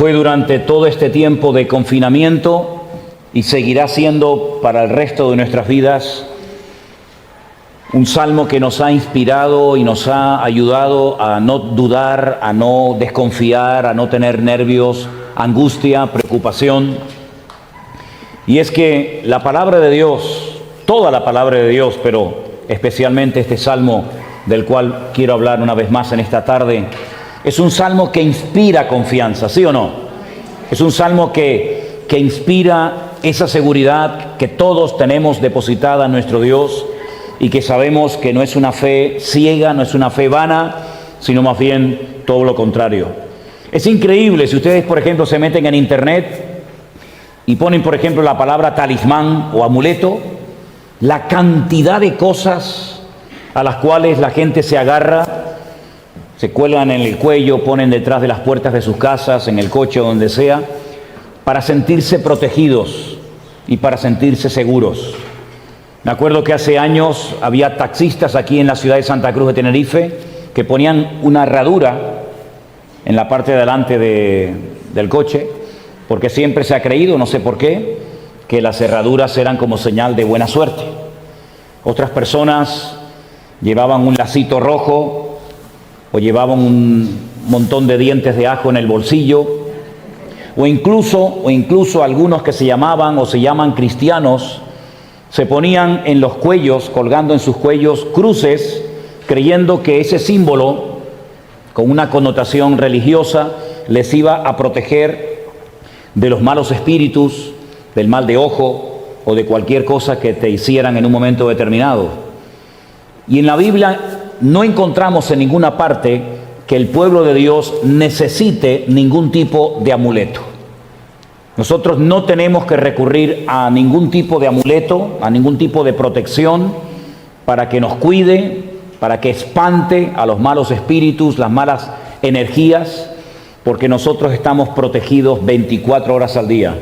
Fue durante todo este tiempo de confinamiento y seguirá siendo para el resto de nuestras vidas un salmo que nos ha inspirado y nos ha ayudado a no dudar, a no desconfiar, a no tener nervios, angustia, preocupación. Y es que la palabra de Dios, toda la palabra de Dios, pero especialmente este salmo del cual quiero hablar una vez más en esta tarde, es un salmo que inspira confianza, ¿sí o no? Es un salmo que inspira esa seguridad que todos tenemos depositada en nuestro Dios y que sabemos que no es una fe ciega, no es una fe vana, sino más bien todo lo contrario. Es increíble, si ustedes, por ejemplo, se meten en internet y ponen, por ejemplo, la palabra talismán o amuleto, la cantidad de cosas a las cuales la gente se agarra, se cuelgan en el cuello, ponen detrás de las puertas de sus casas, en el coche o donde sea, para sentirse protegidos y para sentirse seguros. Me acuerdo que hace años había taxistas aquí en la ciudad de Santa Cruz de Tenerife que ponían una herradura en la parte de delante del coche, porque siempre se ha creído, no sé por qué, que las herraduras eran como señal de buena suerte. Otras personas llevaban un lacito rojo o llevaban un montón de dientes de ajo en el bolsillo, o incluso algunos que se llamaban o se llaman cristianos se ponían en los cuellos, colgando en sus cuellos cruces, creyendo que ese símbolo, con una connotación religiosa, les iba a proteger de los malos espíritus, del mal de ojo o de cualquier cosa que te hicieran en un momento determinado. Y en la Biblia no encontramos en ninguna parte que el pueblo de Dios necesite ningún tipo de amuleto. Nosotros no tenemos que recurrir a ningún tipo de amuleto, a ningún tipo de protección para que nos cuide, para que espante a los malos espíritus, las malas energías, porque nosotros estamos protegidos 24 horas al día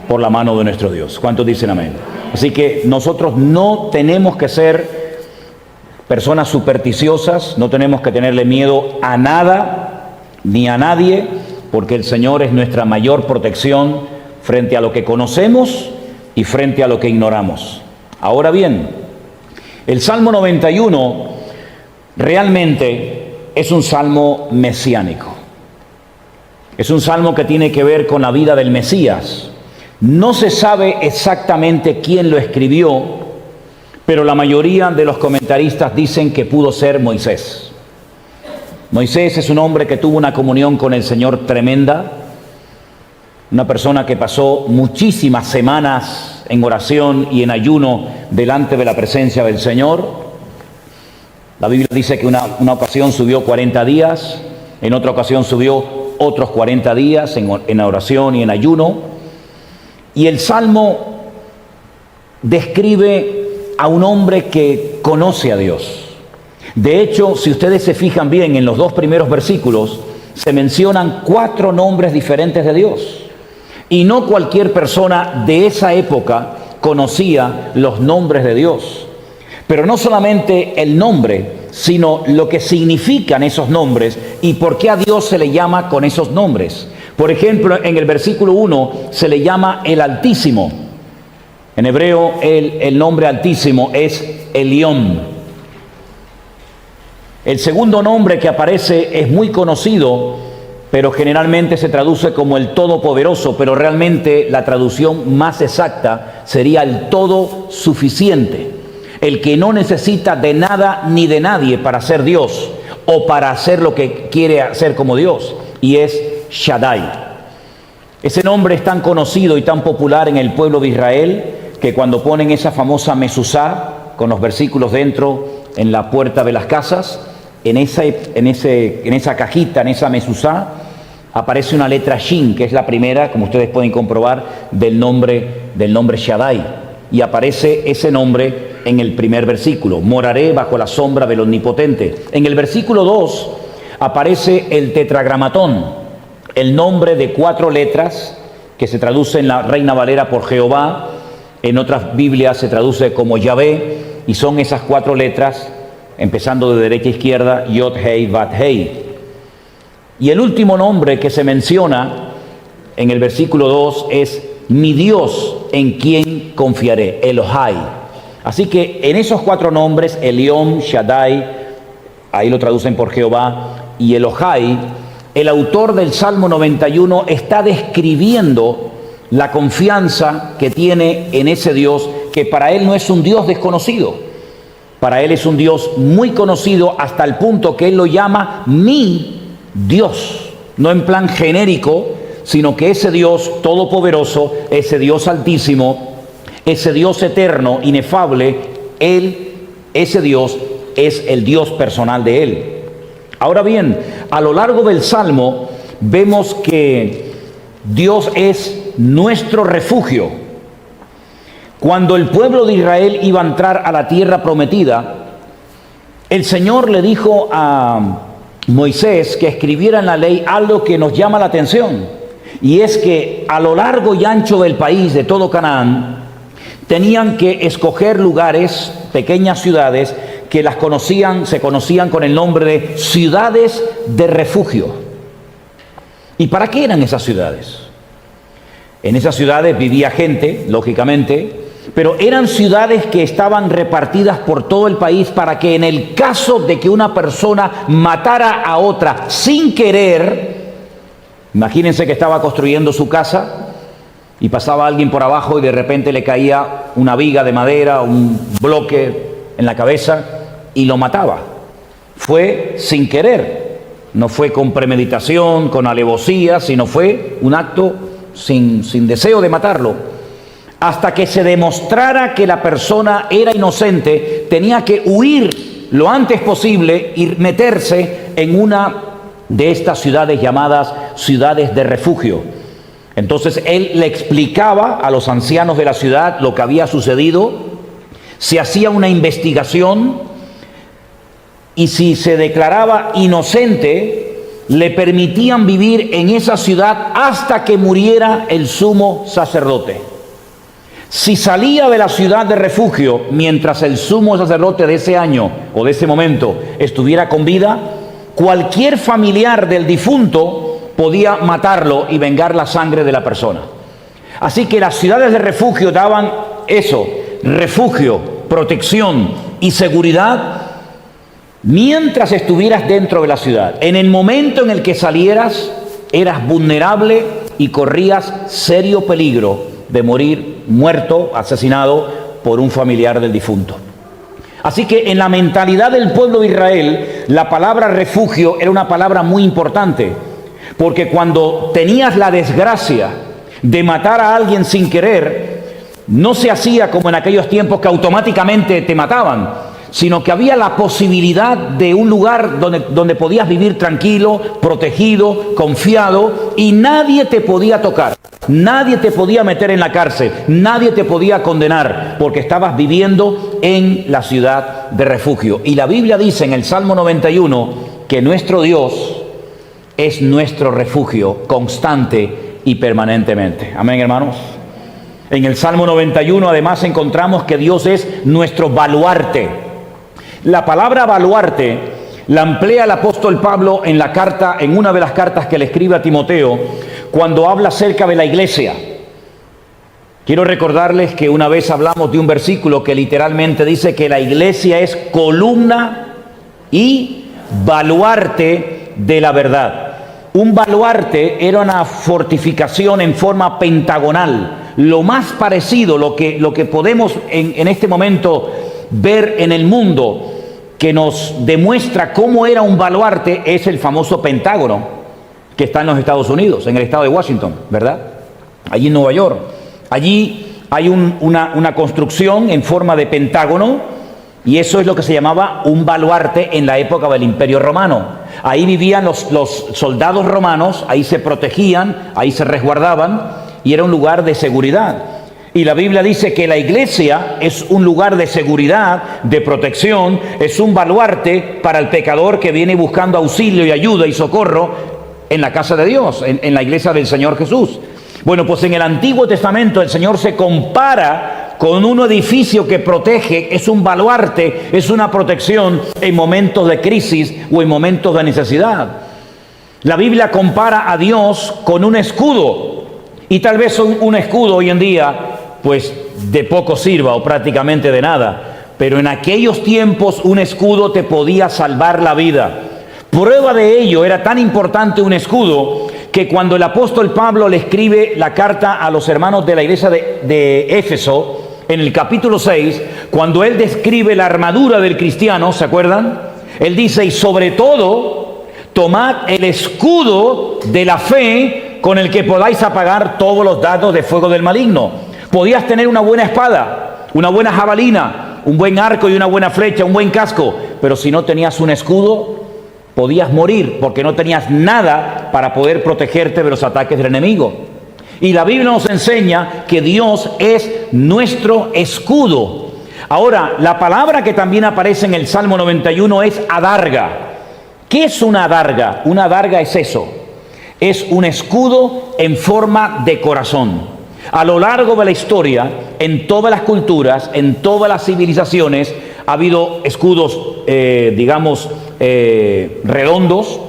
por la mano de nuestro Dios. ¿Cuántos dicen amén? Así que nosotros no tenemos que ser personas supersticiosas, no tenemos que tenerle miedo a nada ni a nadie, porque el Señor es nuestra mayor protección frente a lo que conocemos y frente a lo que ignoramos. Ahora bien, el Salmo 91 realmente es un salmo mesiánico. Es un salmo que tiene que ver con la vida del Mesías. No se sabe exactamente quién lo escribió, pero la mayoría de los comentaristas dicen que pudo ser Moisés. Moisés es un hombre que tuvo una comunión con el Señor tremenda, una persona que pasó muchísimas semanas en oración y en ayuno delante de la presencia del Señor. La Biblia dice que una ocasión subió 40 días, en otra ocasión subió otros 40 días en oración y en ayuno. Y el Salmo describe a un hombre que conoce a Dios. De hecho, si ustedes se fijan bien, en los dos primeros versículos se mencionan 4 nombres diferentes de Dios. Y no cualquier persona de esa época conocía los nombres de Dios. Pero no solamente el nombre, sino lo que significan esos nombres y por qué a Dios se le llama con esos nombres. Por ejemplo, en el versículo 1 se le llama el Altísimo. En hebreo el nombre Altísimo es Elión. El segundo nombre que aparece es muy conocido, pero generalmente se traduce como el Todopoderoso, pero realmente la traducción más exacta sería el Todo Suficiente, el que no necesita de nada ni de nadie para ser Dios o para hacer lo que quiere hacer como Dios, y es Shaddai. Ese nombre es tan conocido y tan popular en el pueblo de Israel que cuando ponen esa famosa mezuzá con los versículos dentro en la puerta de las casas, en esa cajita, en esa mezuzá, aparece una letra Shin, que es la primera, como ustedes pueden comprobar, del nombre Shaddai. Y aparece ese nombre en el primer versículo: moraré bajo la sombra del Omnipotente. En el versículo 2 aparece el tetragramatón, el nombre de 4 letras que se traduce en la Reina Valera por Jehová, en otras Biblias se traduce como Yahvé, y son esas 4 letras, empezando de derecha a izquierda, Yod, Hei, Vav, Hei. Y el último nombre que se menciona en el versículo 2 es mi Dios en quien confiaré, Elohai. Así que en esos 4 nombres, Elión, Shaddai, ahí lo traducen por Jehová, y Elohai, el autor del Salmo 91 está describiendo la confianza que tiene en ese Dios, que para él no es un Dios desconocido. Para él es un Dios muy conocido hasta el punto que él lo llama mi Dios. No en plan genérico, sino que ese Dios todopoderoso, ese Dios altísimo, ese Dios eterno, inefable, ese Dios es el Dios personal de él. Ahora bien, a lo largo del Salmo vemos que Dios es nuestro refugio. Cuando el pueblo de Israel iba a entrar a la tierra prometida, el Señor le dijo a Moisés que escribiera en la ley algo que nos llama la atención, y es que a lo largo y ancho del país, de todo Canaán, tenían que escoger lugares, pequeñas ciudades, que se conocían con el nombre de ciudades de refugio. ¿Y para qué eran esas ciudades? En esas ciudades vivía gente, lógicamente, pero eran ciudades que estaban repartidas por todo el país para que en el caso de que una persona matara a otra sin querer, imagínense que estaba construyendo su casa y pasaba alguien por abajo y de repente le caía una viga de madera, un bloque en la cabeza y lo mataba. Fue sin querer, no fue con premeditación, con alevosía, sino fue un acto sin deseo de matarlo. Hasta que se demostrara que la persona era inocente, tenía que huir lo antes posible y meterse en una de estas ciudades llamadas ciudades de refugio. Entonces él le explicaba a los ancianos de la ciudad lo que había sucedido, se hacía una investigación y si se declaraba inocente, le permitían vivir en esa ciudad hasta que muriera el sumo sacerdote. Si salía de la ciudad de refugio mientras el sumo sacerdote de ese año o de ese momento estuviera con vida, cualquier familiar del difunto podía matarlo y vengar la sangre de la persona. Así que las ciudades de refugio daban eso, refugio, protección y seguridad mientras estuvieras dentro de la ciudad. En el momento en el que salieras, eras vulnerable y corrías serio peligro de morir muerto, asesinado por un familiar del difunto. Así que en la mentalidad del pueblo de Israel, la palabra refugio era una palabra muy importante, porque cuando tenías la desgracia de matar a alguien sin querer, no se hacía como en aquellos tiempos que automáticamente te mataban, sino que había la posibilidad de un lugar donde podías vivir tranquilo, protegido, confiado, y nadie te podía tocar, nadie te podía meter en la cárcel, nadie te podía condenar, porque estabas viviendo en la ciudad de refugio. Y la Biblia dice en el Salmo 91 que nuestro Dios es nuestro refugio constante y permanentemente. Amén, hermanos. En el Salmo 91 además encontramos que Dios es nuestro baluarte. La palabra baluarte la emplea el apóstol Pablo en una de las cartas que le escribe a Timoteo, cuando habla acerca de la iglesia. Quiero recordarles que una vez hablamos de un versículo que literalmente dice que la iglesia es columna y baluarte de la verdad. Un baluarte era una fortificación en forma pentagonal, lo más parecido, lo que podemos en este momento ver en el mundo, que nos demuestra cómo era un baluarte, es el famoso Pentágono que está en los Estados Unidos, en el estado de Washington, ¿verdad? Allí en Nueva York. Allí hay una construcción en forma de pentágono, y eso es lo que se llamaba un baluarte en la época del Imperio Romano. Ahí vivían los soldados romanos, ahí se protegían, ahí se resguardaban, y era un lugar de seguridad. Y la Biblia dice que la iglesia es un lugar de seguridad, de protección, es un baluarte para el pecador que viene buscando auxilio y ayuda y socorro en la casa de Dios, en la iglesia del Señor Jesús. Bueno, pues en el Antiguo Testamento el Señor se compara con un edificio que protege, es un baluarte, es una protección en momentos de crisis o en momentos de necesidad. La Biblia compara a Dios con un escudo Y tal vez un escudo hoy en día, pues de poco sirva o prácticamente de nada. Pero en aquellos tiempos un escudo te podía salvar la vida. Prueba de ello, era tan importante un escudo que cuando el apóstol Pablo le escribe la carta a los hermanos de la iglesia de Éfeso, en el capítulo 6, cuando él describe la armadura del cristiano, ¿se acuerdan? Él dice, y sobre todo, tomad el escudo de la fe con el que podáis apagar todos los dardos de fuego del maligno. Podías tener una buena espada, una buena jabalina, un buen arco y una buena flecha, un buen casco, pero si no tenías un escudo, podías morir porque no tenías nada para poder protegerte de los ataques del enemigo. Y la Biblia nos enseña que Dios es nuestro escudo. Ahora, la palabra que también aparece en el Salmo 91 es adarga. ¿Qué es una adarga? Una adarga es eso. Es un escudo en forma de corazón. A lo largo de la historia, en todas las culturas, en todas las civilizaciones, ha habido escudos, redondos,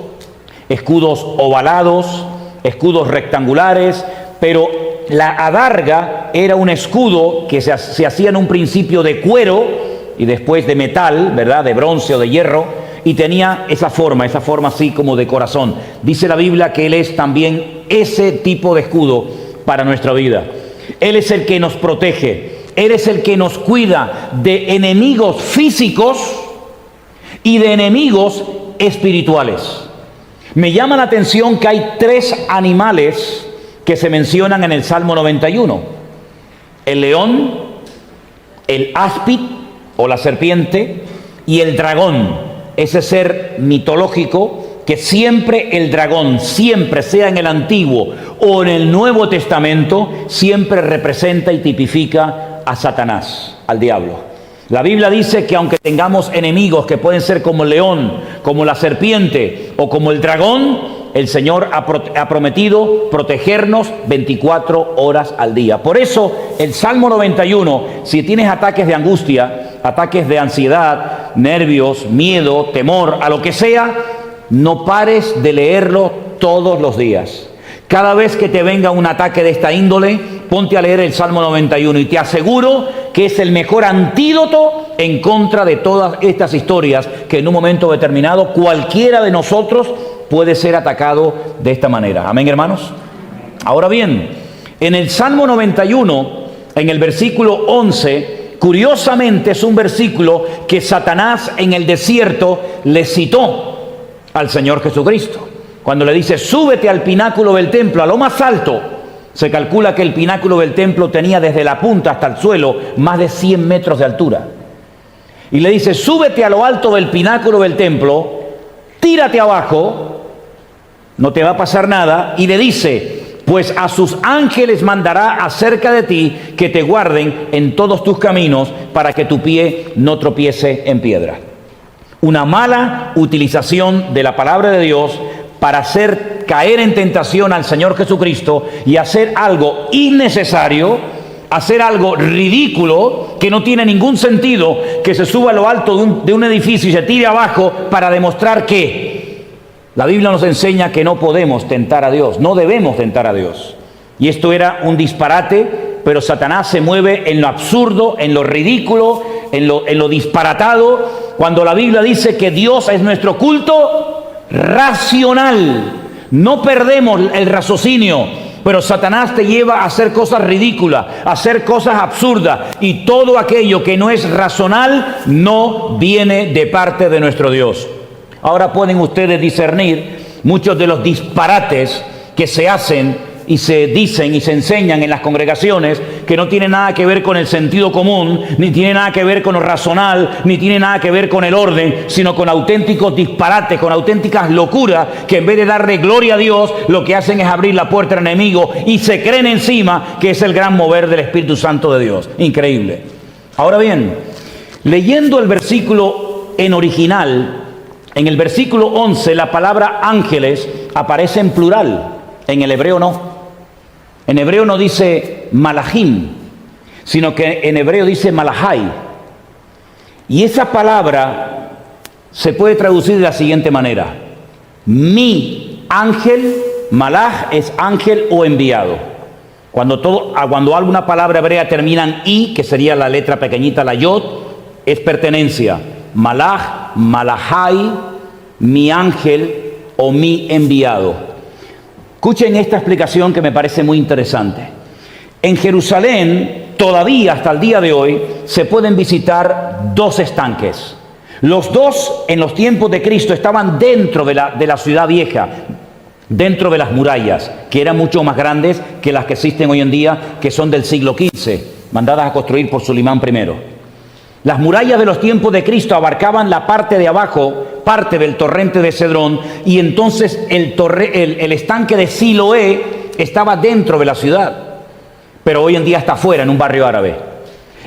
escudos ovalados, escudos rectangulares, pero la adarga era un escudo que se hacía en un principio de cuero y después de metal, ¿verdad? De bronce o de hierro, y tenía esa forma así como de corazón. Dice la Biblia que Él es también ese tipo de escudo para nuestra vida. Él es el que nos protege, Él es el que nos cuida de enemigos físicos y de enemigos espirituales. Me llama la atención que hay 3 animales que se mencionan en el Salmo 91. El león, el áspid o la serpiente y el dragón, ese ser mitológico que siempre el dragón, siempre sea en el Antiguo o en el Nuevo Testamento, siempre representa y tipifica a Satanás, al diablo. La Biblia dice que aunque tengamos enemigos que pueden ser como el león, como la serpiente o como el dragón, el Señor ha prometido protegernos 24 horas al día. Por eso el Salmo 91, si tienes ataques de angustia, ataques de ansiedad, nervios, miedo, temor, a lo que sea, no pares de leerlo todos los días. Cada vez que te venga un ataque de esta índole, ponte a leer el Salmo 91 y te aseguro que es el mejor antídoto en contra de todas estas historias que en un momento determinado cualquiera de nosotros puede ser atacado de esta manera. Amén, hermanos. Ahora bien, en el Salmo 91, en el versículo 11, curiosamente es un versículo que Satanás en el desierto le citó al Señor Jesucristo. Cuando le dice, súbete al pináculo del templo, a lo más alto. Se calcula que el pináculo del templo tenía desde la punta hasta el suelo más de 100 metros de altura. Y le dice, súbete a lo alto del pináculo del templo, tírate abajo, no te va a pasar nada. Y le dice, pues a sus ángeles mandará acerca de ti que te guarden en todos tus caminos para que tu pie no tropiece en piedra. Una mala utilización de la palabra de Dios para hacer caer en tentación al Señor Jesucristo y hacer algo innecesario, hacer algo ridículo que no tiene ningún sentido, que se suba a lo alto de un edificio y se tire abajo para demostrar que la Biblia nos enseña que no podemos tentar a Dios, no debemos tentar a Dios. Y esto era un disparate, pero Satanás se mueve en lo absurdo, en lo ridículo, en lo disparatado, cuando la Biblia dice que Dios es nuestro culto racional. No perdemos el raciocinio, pero Satanás te lleva a hacer cosas ridículas, a hacer cosas absurdas, y todo aquello que no es racional no viene de parte de nuestro Dios. Ahora pueden ustedes discernir muchos de los disparates que se hacen y se dicen y se enseñan en las congregaciones, que no tienen nada que ver con el sentido común, ni tiene nada que ver con lo racional, ni tiene nada que ver con el orden, sino con auténticos disparates, con auténticas locuras, que en vez de darle gloria a Dios, lo que hacen es abrir la puerta al enemigo y se creen encima que es el gran mover del Espíritu Santo de Dios. Increíble. Ahora bien, leyendo el versículo en original, en el versículo 11, la palabra ángeles aparece en plural, en el hebreo no. En hebreo no dice malachim, sino que en hebreo dice malahai. Y esa palabra se puede traducir de la siguiente manera: mi ángel, malach es ángel o enviado. Cuando alguna palabra hebrea termina en I, que sería la letra pequeñita, la yod, es pertenencia. Malach, malachai, mi ángel o mi enviado. Escuchen esta explicación que me parece muy interesante. En Jerusalén, todavía hasta el día de hoy, se pueden visitar dos estanques. Los dos, en los tiempos de Cristo, estaban dentro de la ciudad vieja, dentro de las murallas, que eran mucho más grandes que las que existen hoy en día, que son del siglo XV, mandadas a construir por Sulimán I. Las murallas de los tiempos de Cristo abarcaban la parte de abajo, parte del torrente de Cedrón, y entonces el estanque de Siloé estaba dentro de la ciudad, pero hoy en día está afuera, en un barrio árabe.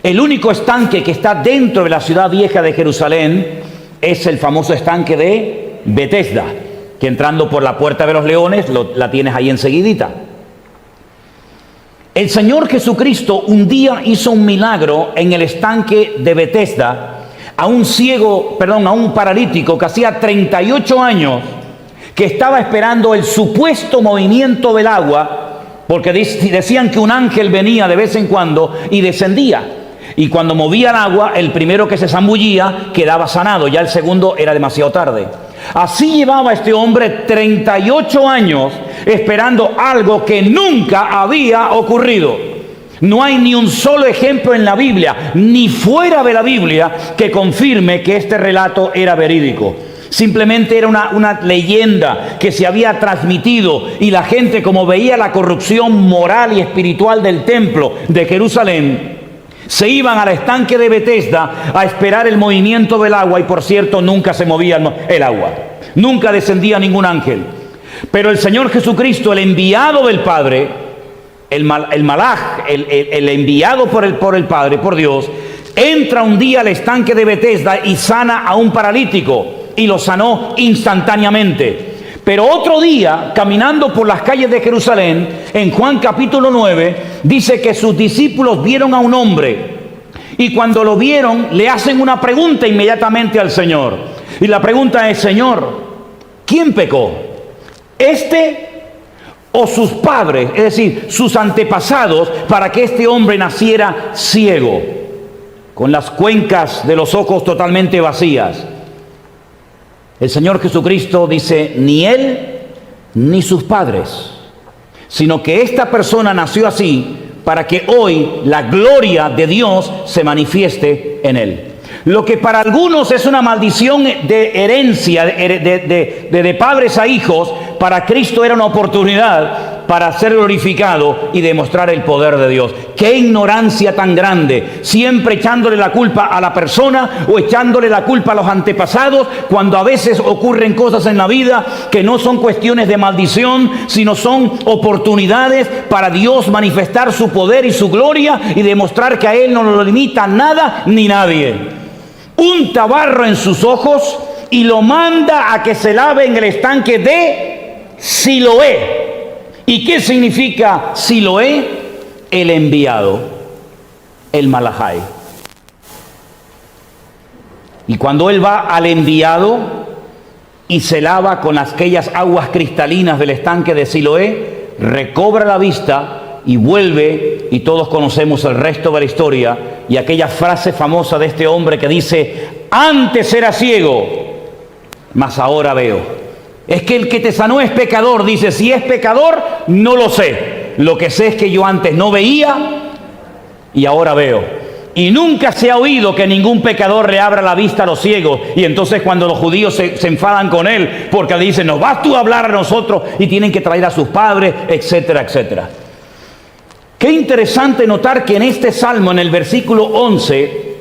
El único estanque que está dentro de la ciudad vieja de Jerusalén es el famoso estanque de Betesda, que entrando por la Puerta de los Leones, la tienes ahí enseguidita. El Señor Jesucristo un día hizo un milagro en el estanque de Betesda a un paralítico que hacía 38 años que estaba esperando el supuesto movimiento del agua, porque decían que un ángel venía de vez en cuando y descendía. Y cuando movía el agua, el primero que se zambullía quedaba sanado, ya el segundo era demasiado tarde. Así llevaba este hombre 38 años esperando algo que nunca había ocurrido. No hay ni un solo ejemplo en la Biblia, ni fuera de la Biblia, que confirme que este relato era verídico. Simplemente era una leyenda que se había transmitido, y la gente, como veía la corrupción moral y espiritual del templo de Jerusalén, se iban al estanque de Betesda a esperar el movimiento del agua, y por cierto nunca se movía el agua, nunca descendía ningún ángel. Pero el Señor Jesucristo, el enviado del Padre, el malaj, el enviado por el Padre, por Dios, entra un día al estanque de Betesda y sana a un paralítico, y lo sanó instantáneamente. Pero otro día, caminando por las calles de Jerusalén, en Juan capítulo 9, dice que sus discípulos vieron a un hombre, y cuando lo vieron, le hacen una pregunta inmediatamente al Señor. Y la pregunta es: Señor, ¿quién pecó? ¿Este o sus padres, es decir, sus antepasados, para que este hombre naciera ciego, con las cuencas de los ojos totalmente vacías? El Señor Jesucristo dice: ni él ni sus padres, sino que esta persona nació así para que hoy la gloria de Dios se manifieste en él. Lo que para algunos es una maldición de herencia, de padres a hijos, para Cristo era una oportunidad para ser glorificado y demostrar el poder de Dios. ¡Qué ignorancia tan grande! Siempre echándole la culpa a la persona o echándole la culpa a los antepasados, cuando a veces ocurren cosas en la vida que no son cuestiones de maldición, sino son oportunidades para Dios manifestar su poder y su gloria y demostrar que a Él no lo limita nada ni nadie. Unta barro en sus ojos y lo manda a que se lave en el estanque de Siloé. ¿Y qué significa Siloé? El enviado, el malachai. Y cuando él va al enviado y se lava con aquellas aguas cristalinas del estanque de Siloé, recobra la vista y vuelve, y todos conocemos el resto de la historia y aquella frase famosa de este hombre que dice: antes era ciego, mas ahora veo. Es que el que te sanó es pecador. Dice: si es pecador, no lo sé. Lo que sé es que yo antes no veía y ahora veo. Y nunca se ha oído que ningún pecador le abra la vista a los ciegos. Y entonces cuando los judíos se enfadan con él, porque le dicen: ¿nos vas tú a hablar a nosotros? Y tienen que traer a sus padres, etcétera, etcétera. Qué interesante notar que en este salmo, en el versículo 11,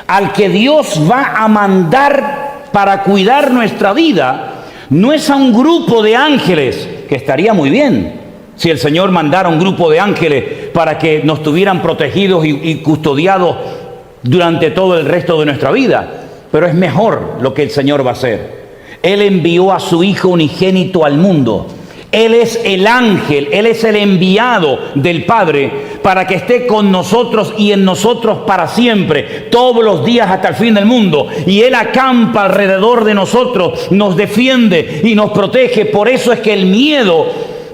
al que Dios va a mandar para cuidar nuestra vida, no es a un grupo de ángeles, que estaría muy bien si el Señor mandara un grupo de ángeles para que nos tuvieran protegidos y custodiados durante todo el resto de nuestra vida. Pero es mejor lo que el Señor va a hacer. Él envió a su Hijo unigénito al mundo. Él es el ángel, Él es el enviado del Padre para que esté con nosotros y en nosotros para siempre, todos los días hasta el fin del mundo. Y Él acampa alrededor de nosotros, nos defiende y nos protege. Por eso es que el miedo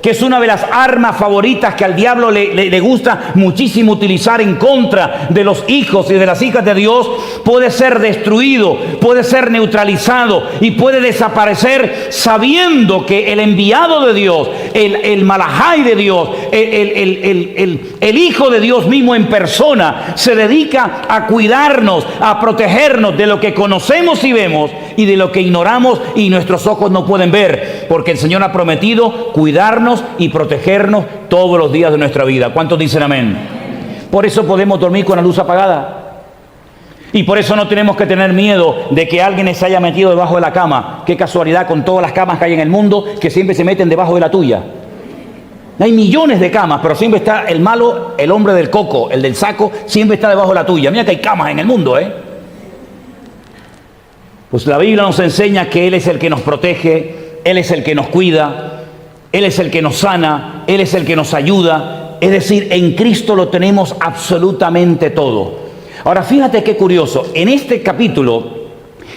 que es una de las armas favoritas que al diablo le gusta muchísimo utilizar en contra de los hijos y de las hijas de Dios, puede ser destruido, puede ser neutralizado y puede desaparecer sabiendo que el enviado de Dios, el Malahai de Dios, el Hijo de Dios mismo en persona, se dedica a cuidarnos, a protegernos de lo que conocemos y vemos y de lo que ignoramos y nuestros ojos no pueden ver, porque el Señor ha prometido cuidarnos y protegernos todos los días de nuestra vida. ¿Cuántos dicen amén? Por eso podemos dormir con la luz apagada. Y por eso no tenemos que tener miedo de que alguien se haya metido debajo de la cama. Qué casualidad con todas las camas que hay en el mundo que siempre se meten debajo de la tuya. Hay millones de camas, pero siempre está el malo, el hombre del coco, el del saco, siempre está debajo de la tuya. Mira que hay camas en el mundo, Pues la Biblia nos enseña que Él es el que nos protege, Él es el que nos cuida, Él es el que nos sana, Él es el que nos ayuda. Es decir, en Cristo lo tenemos absolutamente todo. Ahora, fíjate qué curioso. En este capítulo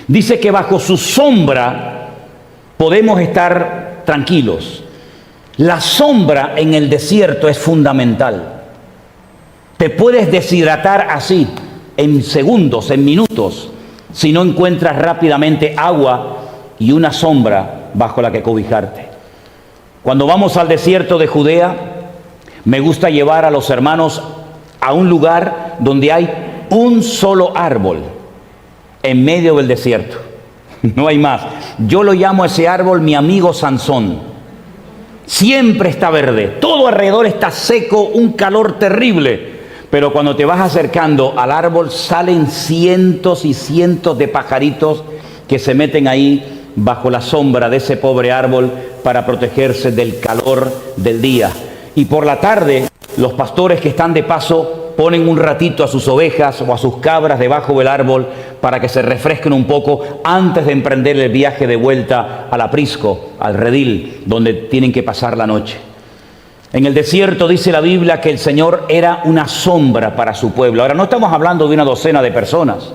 dice que bajo su sombra podemos estar tranquilos. La sombra en el desierto es fundamental. Te puedes deshidratar así, en segundos, en minutos, si no encuentras rápidamente agua y una sombra bajo la que cobijarte. Cuando vamos al desierto de Judea, me gusta llevar a los hermanos a un lugar donde hay un solo árbol en medio del desierto. No hay más. Yo lo llamo a ese árbol mi amigo Sansón. Siempre está verde, todo alrededor está seco, un calor terrible. Pero cuando te vas acercando al árbol salen cientos y cientos de pajaritos que se meten ahí bajo la sombra de ese pobre árbol para protegerse del calor del día. Y por la tarde, los pastores que están de paso ponen un ratito a sus ovejas o a sus cabras debajo del árbol para que se refresquen un poco antes de emprender el viaje de vuelta al aprisco, al redil, donde tienen que pasar la noche. En el desierto dice la Biblia que el Señor era una sombra para su pueblo. Ahora, no estamos hablando de una docena de personas.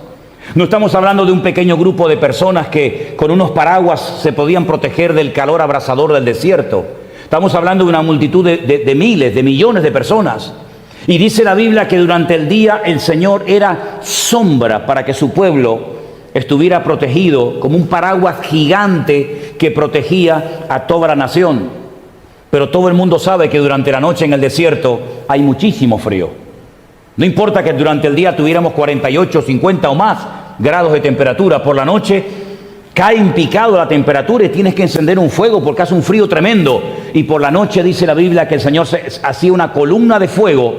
No estamos hablando de un pequeño grupo de personas que con unos paraguas se podían proteger del calor abrasador del desierto. Estamos hablando de una multitud de miles, de millones de personas. Y dice la Biblia que durante el día el Señor era sombra para que su pueblo estuviera protegido, como un paraguas gigante que protegía a toda la nación. Pero todo el mundo sabe que durante la noche en el desierto hay muchísimo frío. No importa que durante el día tuviéramos 48, 50 o más grados de temperatura, por la noche cae en picado la temperatura y tienes que encender un fuego porque hace un frío tremendo. Y por la noche dice la Biblia que el Señor hacía una columna de fuego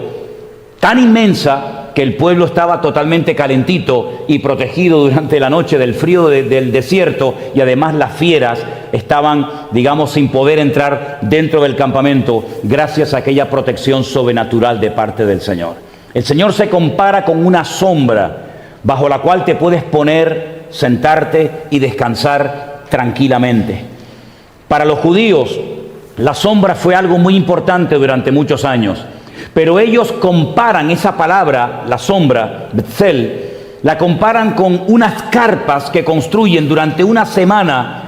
tan inmensa que el pueblo estaba totalmente calentito y protegido durante la noche del frío del desierto, y además las fieras estaban, digamos, sin poder entrar dentro del campamento gracias a aquella protección sobrenatural de parte del Señor. El Señor se compara con una sombra bajo la cual te puedes poner, sentarte y descansar tranquilamente. Para los judíos, la sombra fue algo muy importante durante muchos años, pero ellos comparan esa palabra, la sombra, Betzel, la comparan con unas carpas que construyen durante una semana,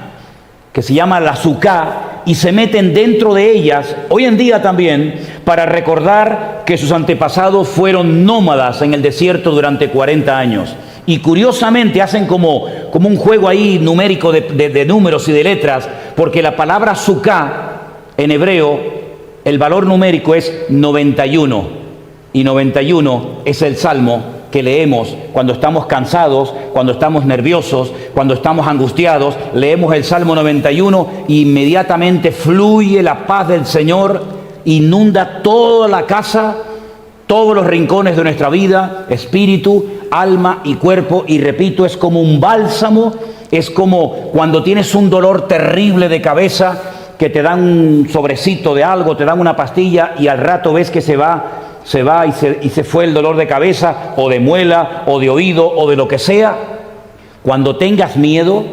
que se llama la Sukkah, y se meten dentro de ellas, hoy en día también, para recordar que sus antepasados fueron nómadas en el desierto durante 40 años. Y curiosamente hacen como un juego ahí numérico de números y de letras, porque la palabra Sukkah en hebreo, el valor numérico es 91, y 91 es el salmo que leemos cuando estamos cansados, cuando estamos nerviosos, cuando estamos angustiados. Leemos el Salmo 91 e inmediatamente fluye la paz del Señor, inunda toda la casa, todos los rincones de nuestra vida, espíritu, alma y cuerpo. Y repito, es como un bálsamo, es como cuando tienes un dolor terrible de cabeza, que te dan un sobrecito de algo, te dan una pastilla y al rato ves que se va y se fue el dolor de cabeza o de muela o de oído o de lo que sea. Cuando tengas miedo,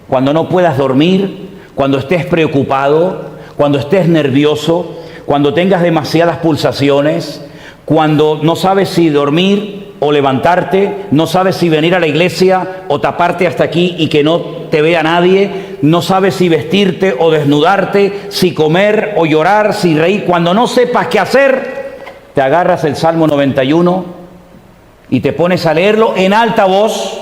cuando no puedas dormir, cuando estés preocupado, cuando estés nervioso, cuando tengas demasiadas pulsaciones, cuando no sabes si dormir o levantarte, no sabes si venir a la iglesia o taparte hasta aquí y que no te vea nadie, no sabes si vestirte o desnudarte, si comer o llorar, si reír. Cuando no sepas qué hacer, te agarras el Salmo 91 y te pones a leerlo en alta voz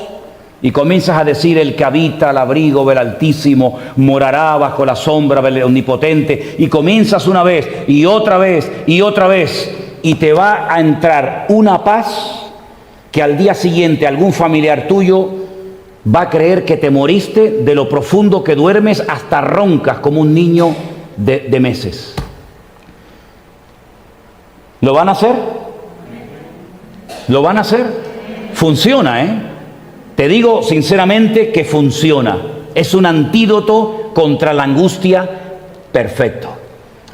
y comienzas a decir: el que habita al abrigo del Altísimo morará bajo la sombra del Omnipotente. Y comienzas una vez y otra vez y otra vez, y te va a entrar una paz que al día siguiente algún familiar tuyo va a creer que te moriste de lo profundo que duermes, hasta roncas como un niño de meses. ¿Lo van a hacer? ¿Lo van a hacer? Funciona, ¿eh? Te digo sinceramente que funciona. Es un antídoto contra la angustia perfecto.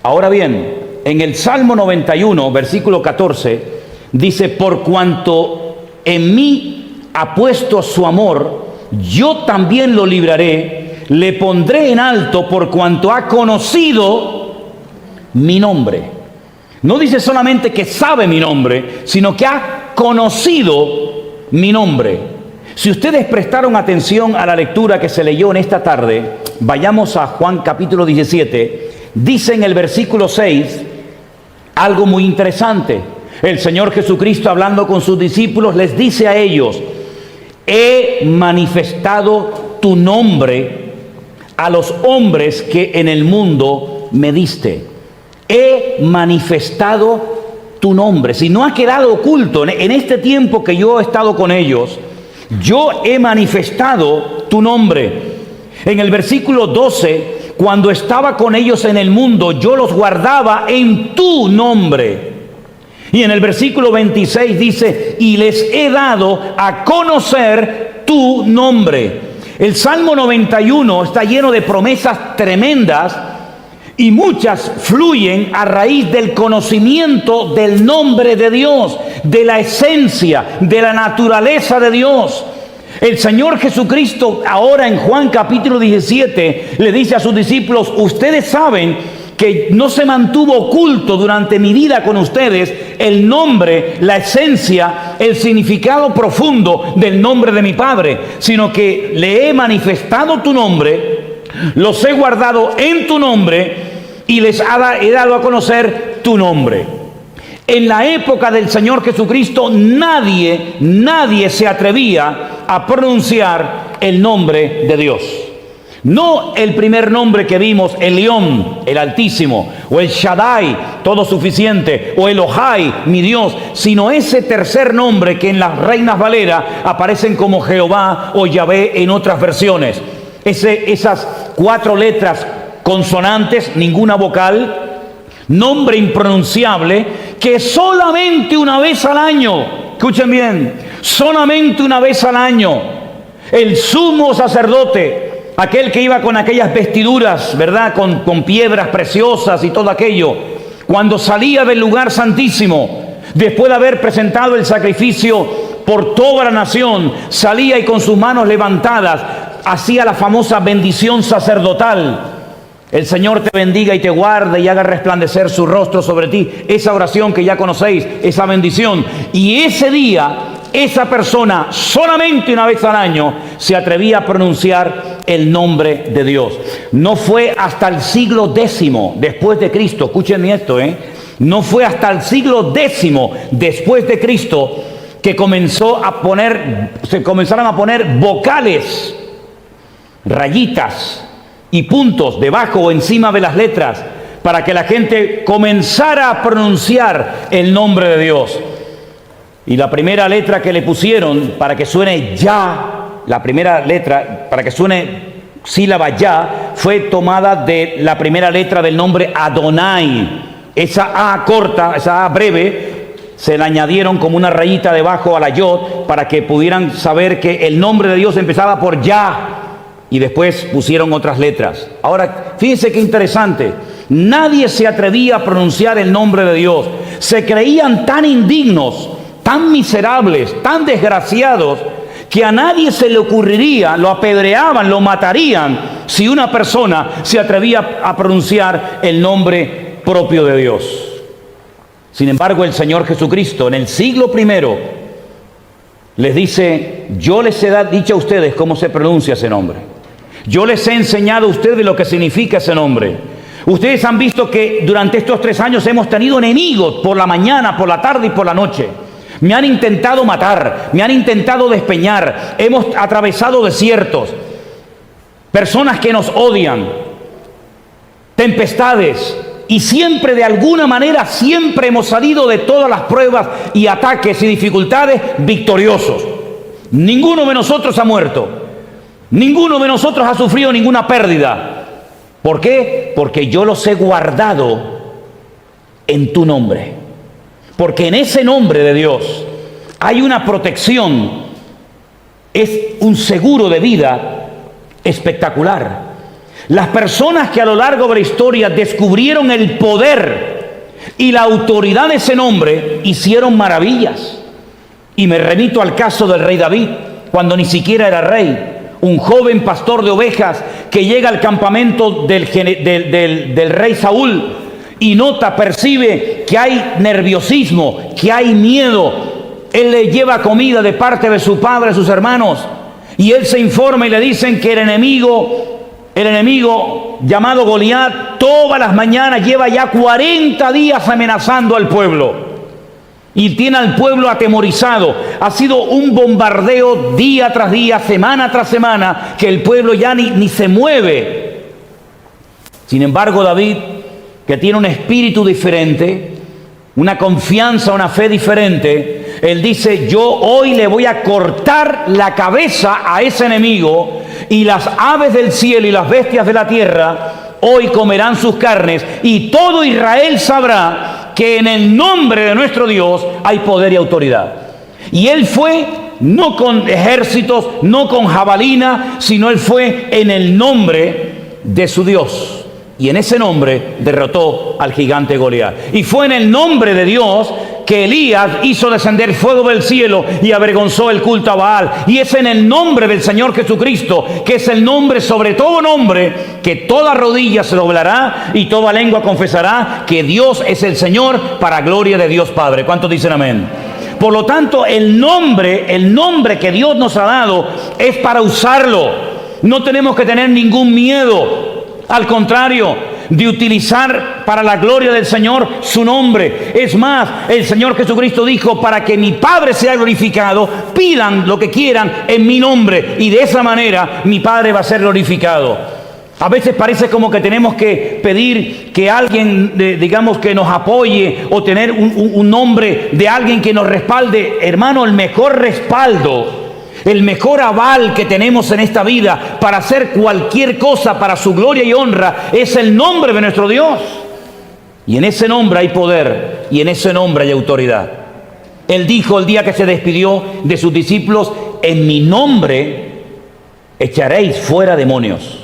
Ahora bien, en el Salmo 91, versículo 14, dice: por cuanto en mí ha puesto su amor, yo también lo libraré, le pondré en alto por cuanto ha conocido mi nombre. No dice solamente que sabe mi nombre, sino que ha conocido mi nombre. Si ustedes prestaron atención a la lectura que se leyó en esta tarde, vayamos a Juan capítulo 17, dice en el versículo 6 algo muy interesante. El Señor Jesucristo, hablando con sus discípulos, les dice a ellos: he manifestado tu nombre a los hombres que en el mundo me diste. He manifestado tu nombre. Si no ha quedado oculto en este tiempo que yo he estado con ellos, yo he manifestado tu nombre. En el versículo 12, cuando estaba con ellos en el mundo, yo los guardaba en tu nombre. Y en el versículo 26 dice: y les he dado a conocer tu nombre. El Salmo 91 está lleno de promesas tremendas, y muchas fluyen a raíz del conocimiento del nombre de Dios, de la esencia, de la naturaleza de Dios. El Señor Jesucristo ahora en Juan capítulo 17 le dice a sus discípulos: ustedes saben que no se mantuvo oculto durante mi vida con ustedes el nombre, la esencia, el significado profundo del nombre de mi Padre, sino que le he manifestado tu nombre, los he guardado en tu nombre y les he dado a conocer tu nombre. En la época del Señor Jesucristo nadie se atrevía a pronunciar el nombre de Dios. No el primer nombre que vimos, el León, el Altísimo, o el Shaddai, todo suficiente, o Elohai, mi Dios, sino ese tercer nombre que en las Reinas Valera aparecen como Jehová o Yahvé en otras versiones. Esas 4 letras consonantes, ninguna vocal, nombre impronunciable, que solamente una vez al año, escuchen bien, solamente una vez al año, el sumo sacerdote, aquel que iba con aquellas vestiduras, ¿verdad?, con piedras preciosas y todo aquello, cuando salía del lugar santísimo, después de haber presentado el sacrificio por toda la nación, salía y con sus manos levantadas hacía la famosa bendición sacerdotal: el Señor te bendiga y te guarde y haga resplandecer su rostro sobre ti. Esa oración que ya conocéis, esa bendición. Y ese día, esa persona, solamente una vez al año, se atrevía a pronunciar el nombre de Dios. No fue hasta el siglo X después de Cristo, escuchen esto, no fue hasta el siglo X después de Cristo que se comenzaron a poner vocales, rayitas y puntos debajo o encima de las letras, para que la gente comenzara a pronunciar el nombre de Dios. Y la primera letra que le pusieron para que suene ya, la primera letra para que suene sílaba ya, fue tomada de la primera letra del nombre Adonai. Esa A corta, esa A breve, se le añadieron como una rayita debajo a la yod para que pudieran saber que el nombre de Dios empezaba por ya. Y después pusieron otras letras. Ahora, fíjense qué interesante. Nadie se atrevía a pronunciar el nombre de Dios. Se creían tan indignos, tan miserables, tan desgraciados, que a nadie se le ocurriría, lo apedreaban, lo matarían, si una persona se atrevía a pronunciar el nombre propio de Dios. Sin embargo, el Señor Jesucristo, en el siglo I, les dice: yo les he dicho a ustedes cómo se pronuncia ese nombre. Yo les he enseñado a ustedes lo que significa ese nombre. Ustedes han visto que durante estos 3 años hemos tenido enemigos por la mañana, por la tarde y por la noche. Me han intentado matar, me han intentado despeñar, hemos atravesado desiertos, personas que nos odian, tempestades, y siempre de alguna manera, siempre hemos salido de todas las pruebas y ataques y dificultades victoriosos. Ninguno de nosotros ha muerto, ninguno de nosotros ha sufrido ninguna pérdida. ¿Por qué? Porque yo los he guardado en tu nombre. Porque en ese nombre de Dios hay una protección, es un seguro de vida espectacular. Las personas que a lo largo de la historia descubrieron el poder y la autoridad de ese nombre, hicieron maravillas. Y me remito al caso del rey David, cuando ni siquiera era rey. Un joven pastor de ovejas que llega al campamento del rey Saúl y nota, percibe que hay nerviosismo, que hay miedo. Él le lleva comida de parte de su padre, de sus hermanos, y él se informa y le dicen que el enemigo llamado Goliat todas las mañanas lleva ya 40 días amenazando al pueblo. Y tiene al pueblo atemorizado. Ha sido un bombardeo día tras día, semana tras semana, que el pueblo ya ni se mueve. Sin embargo, David, que tiene un espíritu diferente, una confianza, una fe diferente, él dice: yo hoy le voy a cortar la cabeza a ese enemigo, y las aves del cielo y las bestias de la tierra hoy comerán sus carnes, y todo Israel sabrá que en el nombre de nuestro Dios hay poder y autoridad. Y él fue no con ejércitos, no con jabalina, sino él fue en el nombre de su Dios. Y en ese nombre derrotó al gigante Goliat. Y fue en el nombre de Dios que Elías hizo descender fuego del cielo y avergonzó el culto a Baal. Y es en el nombre del Señor Jesucristo, que es el nombre sobre todo nombre, que toda rodilla se doblará y toda lengua confesará que Dios es el Señor, para gloria de Dios Padre. ¿Cuántos dicen amén? Por lo tanto, el nombre que Dios nos ha dado es para usarlo. No tenemos que tener ningún miedo. Al contrario, de utilizar para la gloria del Señor su nombre. Es más, el Señor Jesucristo dijo: para que mi Padre sea glorificado, pidan lo que quieran en mi nombre, y de esa manera mi Padre va a ser glorificado. A veces parece como que tenemos que pedir que alguien, digamos, que nos apoye, o tener un nombre de alguien que nos respalde. Hermano, el mejor respaldo, el mejor aval que tenemos en esta vida para hacer cualquier cosa para su gloria y honra es el nombre de nuestro Dios. Y en ese nombre hay poder, y en ese nombre hay autoridad. Él dijo el día que se despidió de sus discípulos: en mi nombre echaréis fuera demonios.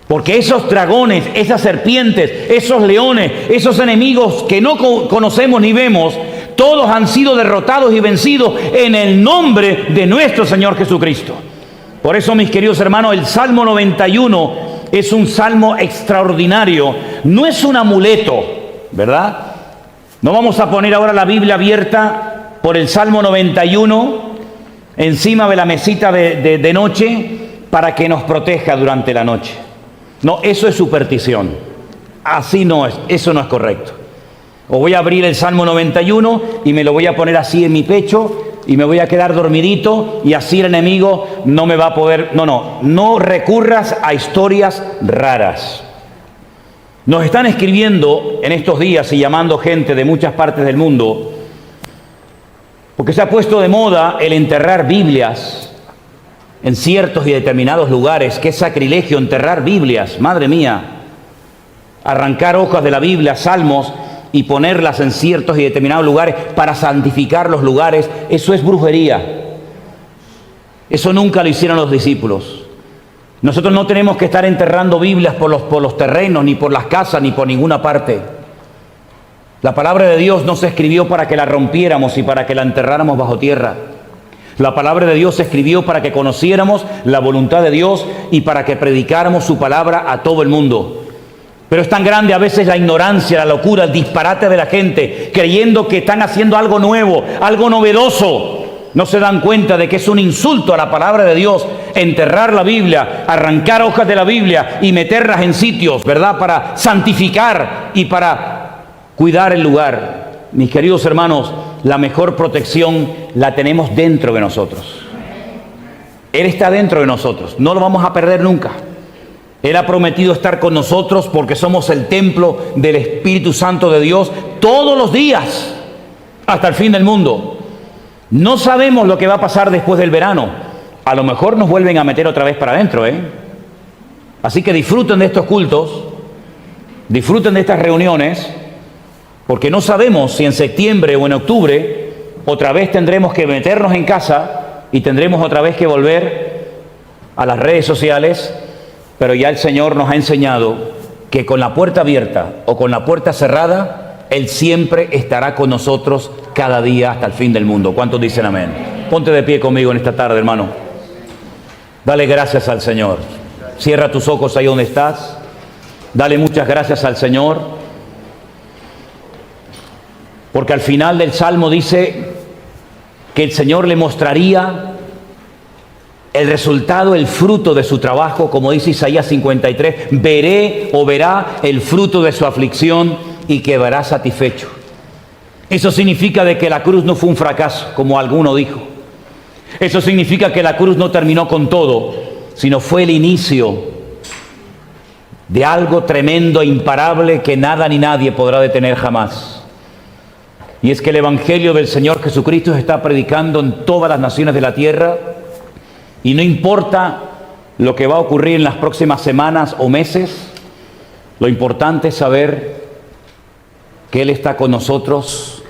Porque esos dragones, esas serpientes, esos leones, esos enemigos que no conocemos ni vemos, todos han sido derrotados y vencidos en el nombre de nuestro Señor Jesucristo. Por eso, mis queridos hermanos, el Salmo 91 es un salmo extraordinario. No es un amuleto, ¿verdad? No vamos a poner ahora la Biblia abierta por el Salmo 91 encima de la mesita de noche para que nos proteja durante la noche. No, eso es superstición. Así no es, eso no es correcto. O voy a abrir el Salmo 91 y me lo voy a poner así en mi pecho y me voy a quedar dormidito, y así el enemigo no me va a poder... No recurras a historias raras. Nos están escribiendo en estos días y llamando gente de muchas partes del mundo, porque se ha puesto de moda el enterrar Biblias en ciertos y determinados lugares. ¡Qué sacrilegio enterrar Biblias! Madre mía, arrancar hojas de la Biblia, salmos, y ponerlas en ciertos y determinados lugares para santificar los lugares. Eso es brujería. Eso nunca lo hicieron los discípulos. Nosotros no tenemos que estar enterrando Biblias por los terrenos, ni por las casas, ni por ninguna parte. La palabra de Dios no se escribió para que la rompiéramos y para que la enterráramos bajo tierra. La palabra de Dios se escribió para que conociéramos la voluntad de Dios y para que predicáramos su palabra a todo el mundo. Pero es tan grande a veces la ignorancia, la locura, el disparate de la gente, creyendo que están haciendo algo nuevo, algo novedoso. No se dan cuenta de que es un insulto a la palabra de Dios enterrar la Biblia, arrancar hojas de la Biblia y meterlas en sitios, ¿verdad?, para santificar y para cuidar el lugar. Mis queridos hermanos, la mejor protección la tenemos dentro de nosotros. Él está dentro de nosotros, no lo vamos a perder nunca. Él ha prometido estar con nosotros porque somos el templo del Espíritu Santo de Dios todos los días, hasta el fin del mundo. No sabemos lo que va a pasar después del verano. A lo mejor nos vuelven a meter otra vez para adentro, Así que disfruten de estos cultos, disfruten de estas reuniones, porque no sabemos si en septiembre o en octubre otra vez tendremos que meternos en casa y tendremos otra vez que volver a las redes sociales, pero ya el Señor nos ha enseñado que con la puerta abierta o con la puerta cerrada, Él siempre estará con nosotros cada día hasta el fin del mundo. ¿Cuántos dicen amén? Ponte de pie conmigo en esta tarde, hermano. Dale gracias al Señor. Cierra tus ojos ahí donde estás. Dale muchas gracias al Señor. Porque al final del Salmo dice que el Señor le mostraría el resultado, el fruto de su trabajo, como dice Isaías 53, veré o verá el fruto de su aflicción y quedará satisfecho. Eso significa de que la cruz no fue un fracaso, como alguno dijo. Eso significa que la cruz no terminó con todo, sino fue el inicio de algo tremendo e imparable que nada ni nadie podrá detener jamás. Y es que el Evangelio del Señor Jesucristo se está predicando en todas las naciones de la tierra, y no importa lo que va a ocurrir en las próximas semanas o meses, lo importante es saber que Él está con nosotros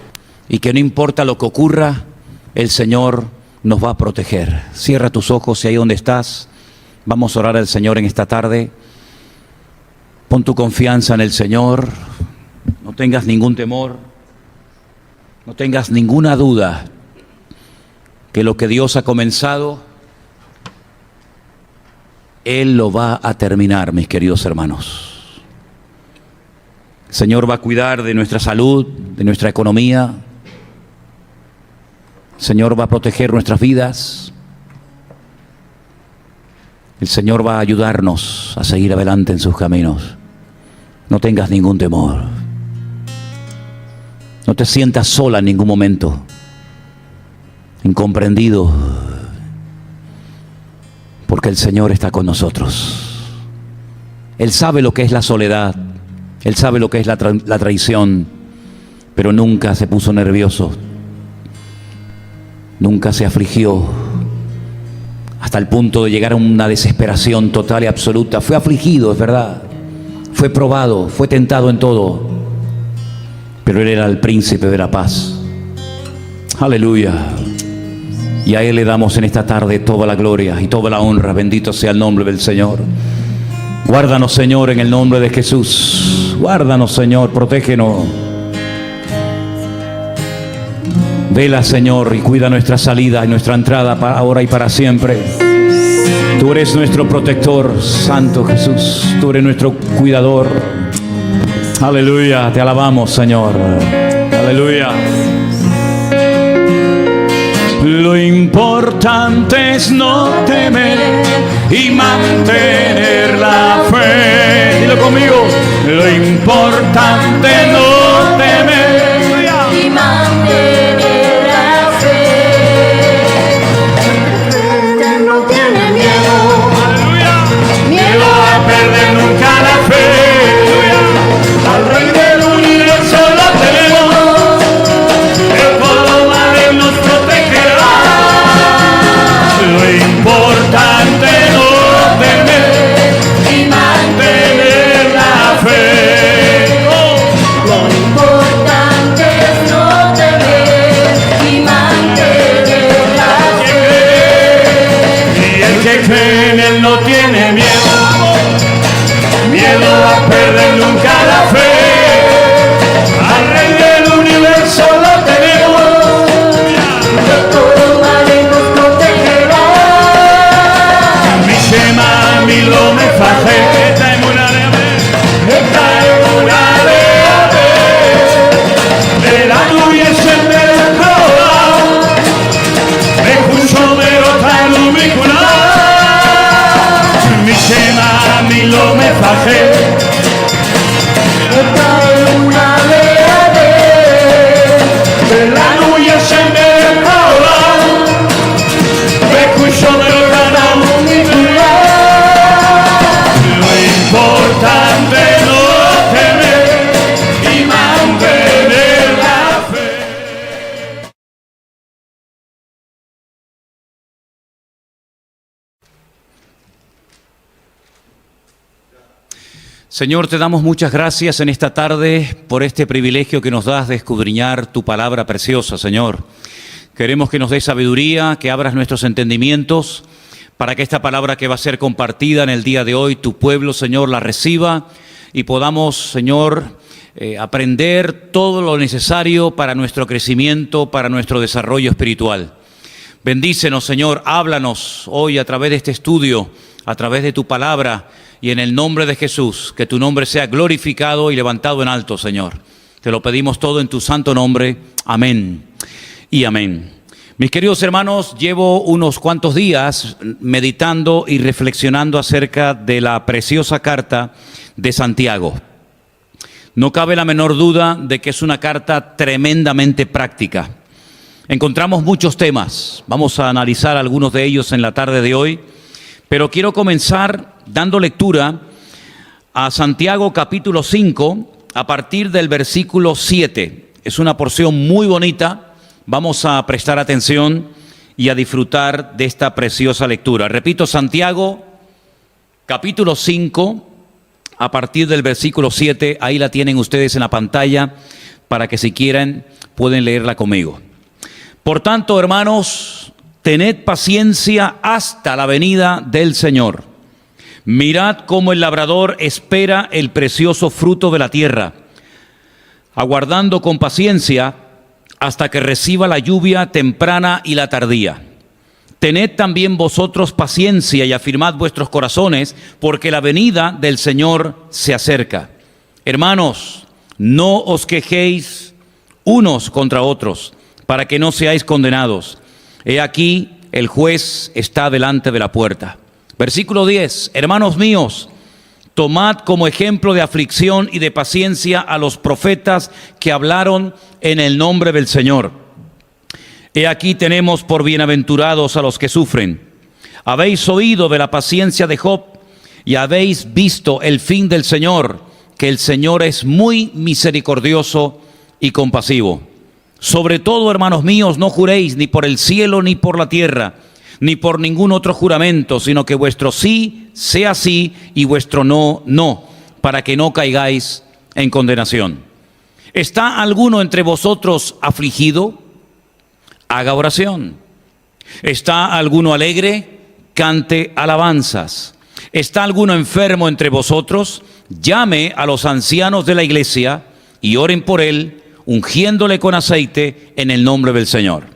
y que no importa lo que ocurra, el Señor nos va a proteger. Cierra tus ojos y ahí donde estás, vamos a orar al Señor en esta tarde. Pon tu confianza en el Señor, no tengas ningún temor, no tengas ninguna duda que lo que Dios ha comenzado, Él lo va a terminar, mis queridos hermanos. El Señor va a cuidar de nuestra salud, de nuestra economía. El Señor va a proteger nuestras vidas. El Señor va a ayudarnos a seguir adelante en sus caminos. No tengas ningún temor. No te sientas sola en ningún momento, incomprendido, porque el Señor está con nosotros. Él sabe lo que es la soledad, Él sabe lo que es la traición, pero nunca se puso nervioso, nunca se afligió, hasta el punto de llegar a una desesperación total y absoluta. Fue afligido, es verdad, fue probado, fue tentado en todo, pero Él era el príncipe de la paz. Aleluya. Y a Él le damos en esta tarde toda la gloria y toda la honra. Bendito sea el nombre del Señor. Guárdanos, Señor, en el nombre de Jesús. Guárdanos, Señor, protégenos. Vela, Señor, y cuida nuestra salida y nuestra entrada para ahora y para siempre. Tú eres nuestro protector, Santo Jesús. Tú eres nuestro cuidador. Aleluya, te alabamos, Señor. Aleluya. Lo importante es no temer y mantener la fe. Dilo conmigo. Lo importante es no temer y mantener la fe. No tiene miedo. Aleluya. Miedo a perder nunca la fe. Aleluya. Al Rey del universo lo tenemos. El poder de Él nos protegerá. Lo importante no temer y mantener la fe. Lo Señor, te damos muchas gracias en esta tarde por este privilegio que nos das de escudriñar tu palabra preciosa, Señor. Queremos que nos des sabiduría, que abras nuestros entendimientos para que esta palabra que va a ser compartida en el día de hoy, tu pueblo, Señor, la reciba y podamos, Señor, aprender todo lo necesario para nuestro crecimiento, para nuestro desarrollo espiritual. Bendícenos, Señor, háblanos hoy a través de este estudio, a través de tu palabra, y en el nombre de Jesús, que tu nombre sea glorificado y levantado en alto, Señor. Te lo pedimos todo en tu santo nombre. Amén y amén. Mis queridos hermanos, llevo unos cuantos días meditando y reflexionando acerca de la preciosa carta de Santiago. No cabe la menor duda de que es una carta tremendamente práctica. Encontramos muchos temas, vamos a analizar algunos de ellos en la tarde de hoy, pero quiero comenzar dando lectura a Santiago capítulo 5 a partir del versículo 7. Es una porción muy bonita, vamos a prestar atención y a disfrutar de esta preciosa lectura. Repito, Santiago capítulo 5 a partir del versículo 7, ahí la tienen ustedes en la pantalla para que si quieren pueden leerla conmigo. Por tanto, hermanos, tened paciencia hasta la venida del Señor. Mirad cómo el labrador espera el precioso fruto de la tierra, aguardando con paciencia hasta que reciba la lluvia temprana y la tardía. Tened también vosotros paciencia y afirmad vuestros corazones, porque la venida del Señor se acerca. Hermanos, no os quejéis unos contra otros, para que no seáis condenados. He aquí, el juez está delante de la puerta. Versículo 10, hermanos míos, tomad como ejemplo de aflicción y de paciencia a los profetas que hablaron en el nombre del Señor. He aquí tenemos por bienaventurados a los que sufren. Habéis oído de la paciencia de Job y habéis visto el fin del Señor, que el Señor es muy misericordioso y compasivo. Sobre todo, hermanos míos, no juréis ni por el cielo ni por la tierra, ni por ningún otro juramento, sino que vuestro sí sea sí y vuestro no, no, para que no caigáis en condenación. ¿Está alguno entre vosotros afligido? Haga oración. ¿Está alguno alegre? Cante alabanzas. ¿Está alguno enfermo entre vosotros? Llame a los ancianos de la iglesia y oren por él, ungiéndole con aceite en el nombre del Señor.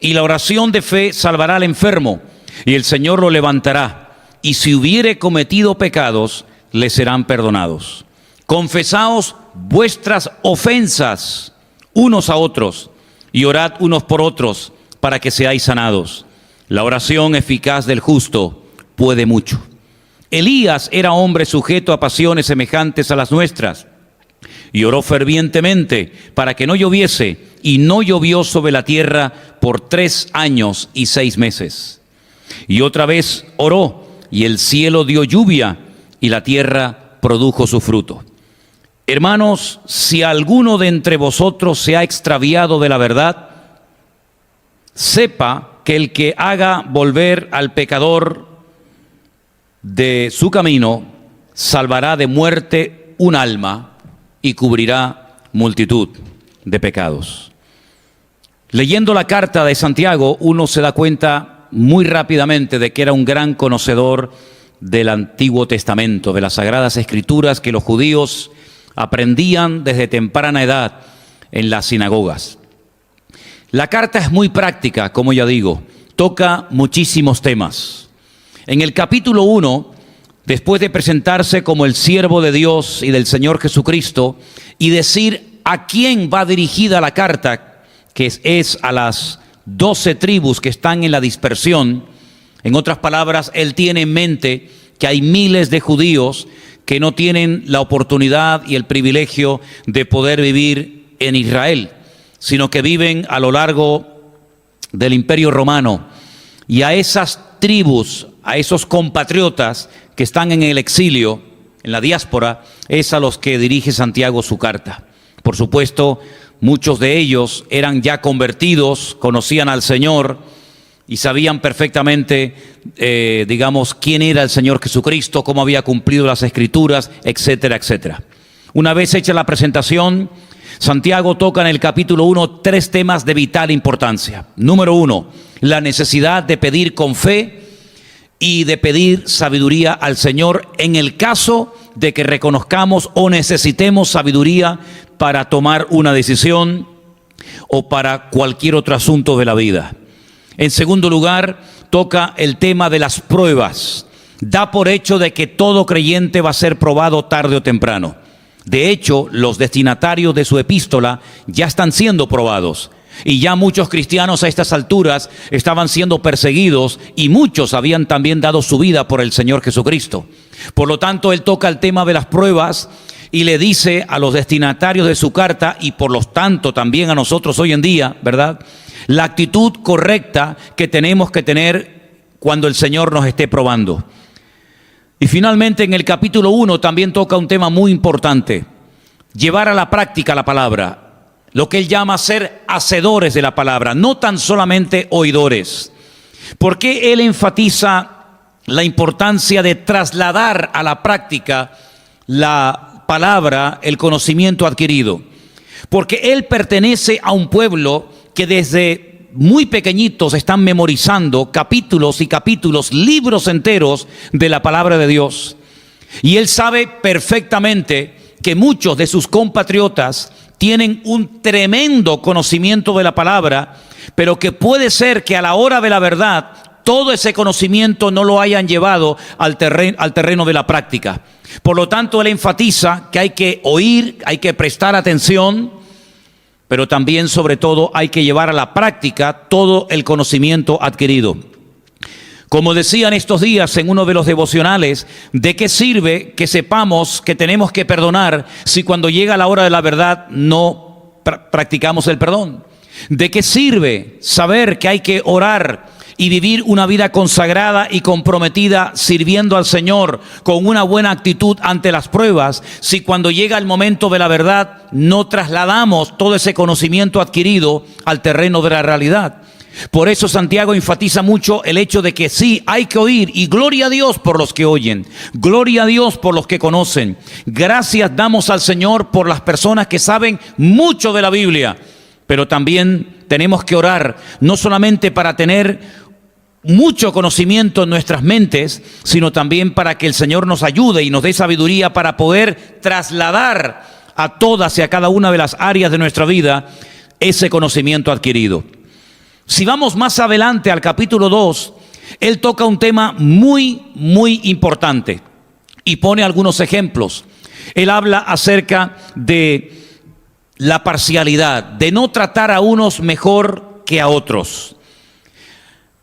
Y la oración de fe salvará al enfermo, y el Señor lo levantará, y si hubiere cometido pecados, le serán perdonados. Confesaos vuestras ofensas unos a otros, y orad unos por otros, para que seáis sanados. La oración eficaz del justo puede mucho. Elías era hombre sujeto a pasiones semejantes a las nuestras, y oró fervientemente para que no lloviese, y no llovió sobre la tierra por 3 años y 6 meses. Y otra vez oró, y el cielo dio lluvia, y la tierra produjo su fruto. Hermanos, si alguno de entre vosotros se ha extraviado de la verdad, sepa que el que haga volver al pecador de su camino, salvará de muerte un alma, y cubrirá multitud de pecados. Leyendo la carta de Santiago, uno se da cuenta muy rápidamente de que era un gran conocedor del Antiguo Testamento, de las Sagradas Escrituras que los judíos aprendían desde temprana edad en las sinagogas. La carta es muy práctica, como ya digo, toca muchísimos temas. En el capítulo 1, después de presentarse como el siervo de Dios y del Señor Jesucristo y decir a quién va dirigida la carta, que es a las 12 tribus que están en la dispersión, en otras palabras, él tiene en mente que hay miles de judíos que no tienen la oportunidad y el privilegio de poder vivir en Israel, sino que viven a lo largo del Imperio Romano. Y a esas tribus, a esos compatriotas que están en el exilio, en la diáspora, es a los que dirige Santiago su carta. Por supuesto, muchos de ellos eran ya convertidos, conocían al Señor y sabían perfectamente, digamos, quién era el Señor Jesucristo, cómo había cumplido las Escrituras, etcétera, etcétera. Una vez hecha la presentación, Santiago toca en el capítulo 1 tres temas de vital importancia. Número 1, la necesidad de pedir con fe y de pedir sabiduría al Señor en el caso de que reconozcamos o necesitemos sabiduría para tomar una decisión o para cualquier otro asunto de la vida. En segundo lugar, toca el tema de las pruebas. Da por hecho de que todo creyente va a ser probado tarde o temprano. De hecho, los destinatarios de su epístola ya están siendo probados. Y ya muchos cristianos a estas alturas estaban siendo perseguidos y muchos habían también dado su vida por el Señor Jesucristo. Por lo tanto, él toca el tema de las pruebas y le dice a los destinatarios de su carta y por lo tanto también a nosotros hoy en día, ¿verdad?, la actitud correcta que tenemos que tener cuando el Señor nos esté probando. Y finalmente en el capítulo 1 también toca un tema muy importante: llevar a la práctica la palabra, lo que él llama ser hacedores de la palabra, no tan solamente oidores. ¿Por qué él enfatiza la importancia de trasladar a la práctica la palabra, el conocimiento adquirido? Porque él pertenece a un pueblo que desde muy pequeñitos están memorizando capítulos y capítulos, libros enteros de la palabra de Dios. Y él sabe perfectamente que muchos de sus compatriotas tienen un tremendo conocimiento de la palabra, pero que puede ser que a la hora de la verdad todo ese conocimiento no lo hayan llevado al terreno de la práctica. Por lo tanto, él enfatiza que hay que oír, hay que prestar atención, pero también, sobre todo, hay que llevar a la práctica todo el conocimiento adquirido. Como decían estos días en uno de los devocionales, ¿de qué sirve que sepamos que tenemos que perdonar si cuando llega la hora de la verdad no practicamos el perdón? ¿De qué sirve saber que hay que orar y vivir una vida consagrada y comprometida sirviendo al Señor con una buena actitud ante las pruebas, si cuando llega el momento de la verdad no trasladamos todo ese conocimiento adquirido al terreno de la realidad? Por eso Santiago enfatiza mucho el hecho de que sí, hay que oír, y gloria a Dios por los que oyen, gloria a Dios por los que conocen. Gracias damos al Señor por las personas que saben mucho de la Biblia, pero también tenemos que orar, no solamente para tener mucho conocimiento en nuestras mentes, sino también para que el Señor nos ayude y nos dé sabiduría para poder trasladar a todas y a cada una de las áreas de nuestra vida ese conocimiento adquirido. Si vamos más adelante al capítulo 2, él toca un tema muy importante y pone algunos ejemplos. Él habla acerca de la parcialidad, de no tratar a unos mejor que a otros.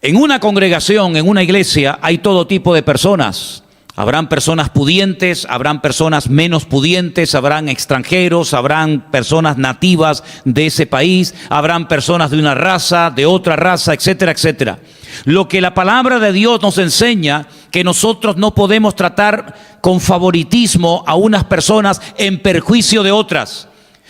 En una congregación, en una iglesia, hay todo tipo de personas. Habrán personas pudientes, habrán personas menos pudientes, habrán extranjeros, habrán personas nativas de ese país, habrán personas de una raza, de otra raza, etcétera, etcétera. Lo que la palabra de Dios nos enseña, que nosotros no podemos tratar con favoritismo a unas personas en perjuicio de otras,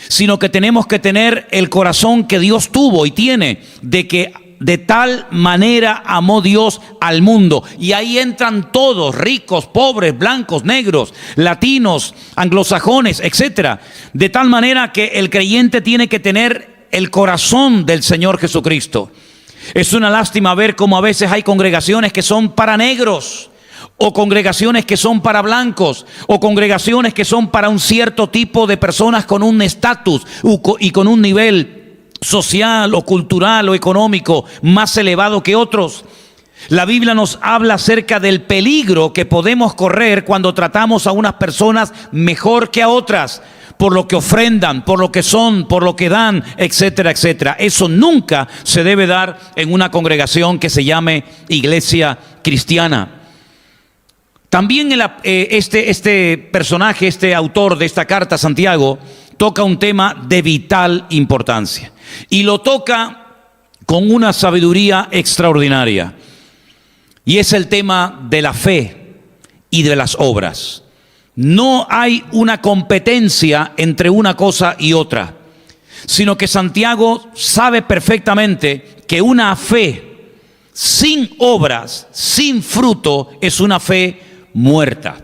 sino que tenemos que tener el corazón que Dios tuvo y tiene, de que de tal manera amó Dios al mundo. Y ahí entran todos, ricos, pobres, blancos, negros, latinos, anglosajones, etcétera. De tal manera que el creyente tiene que tener el corazón del Señor Jesucristo. Es una lástima ver cómo a veces hay congregaciones que son para negros, o congregaciones que son para blancos, o congregaciones que son para un cierto tipo de personas con un estatus y con un nivel social o cultural o económico más elevado que otros. La Biblia nos habla acerca del peligro que podemos correr cuando tratamos a unas personas mejor que a otras, por lo que ofrendan, por lo que son, por lo que dan, etcétera, etcétera. Eso nunca se debe dar en una congregación que se llame iglesia cristiana. También este personaje, este autor de esta carta, Santiago, toca un tema de vital importancia y lo toca con una sabiduría extraordinaria, y es el tema de la fe y de las obras. No hay una competencia entre una cosa y otra, sino que Santiago sabe perfectamente que una fe sin obras, sin fruto, es una fe muerta.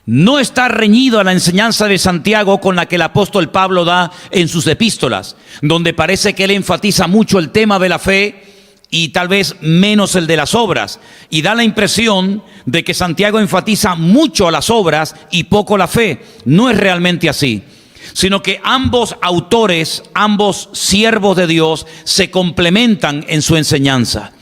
No está reñido a la enseñanza de Santiago con la que el apóstol Pablo da en sus epístolas, donde parece que él enfatiza mucho el tema de la fe y tal vez menos el de las obras. Y da la impresión de que Santiago enfatiza mucho las obras y poco la fe. No es realmente así, sino que ambos autores, ambos siervos de Dios, se complementan en su enseñanza.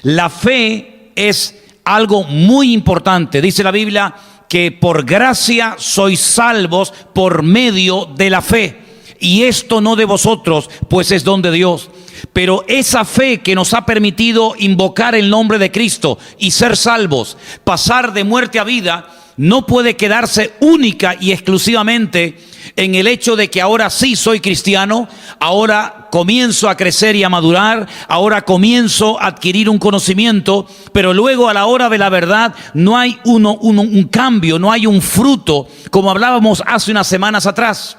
La fe es algo muy importante. Dice la Biblia que por gracia sois salvos por medio de la fe. Y esto no de vosotros, pues es don de Dios. Pero esa fe que nos ha permitido invocar el nombre de Cristo y ser salvos, pasar de muerte a vida, no puede quedarse única y exclusivamente en el hecho de que ahora sí soy cristiano, ahora comienzo a crecer y a madurar, ahora comienzo a adquirir un conocimiento, pero luego a la hora de la verdad no hay un cambio, no hay un fruto, como hablábamos hace unas semanas atrás.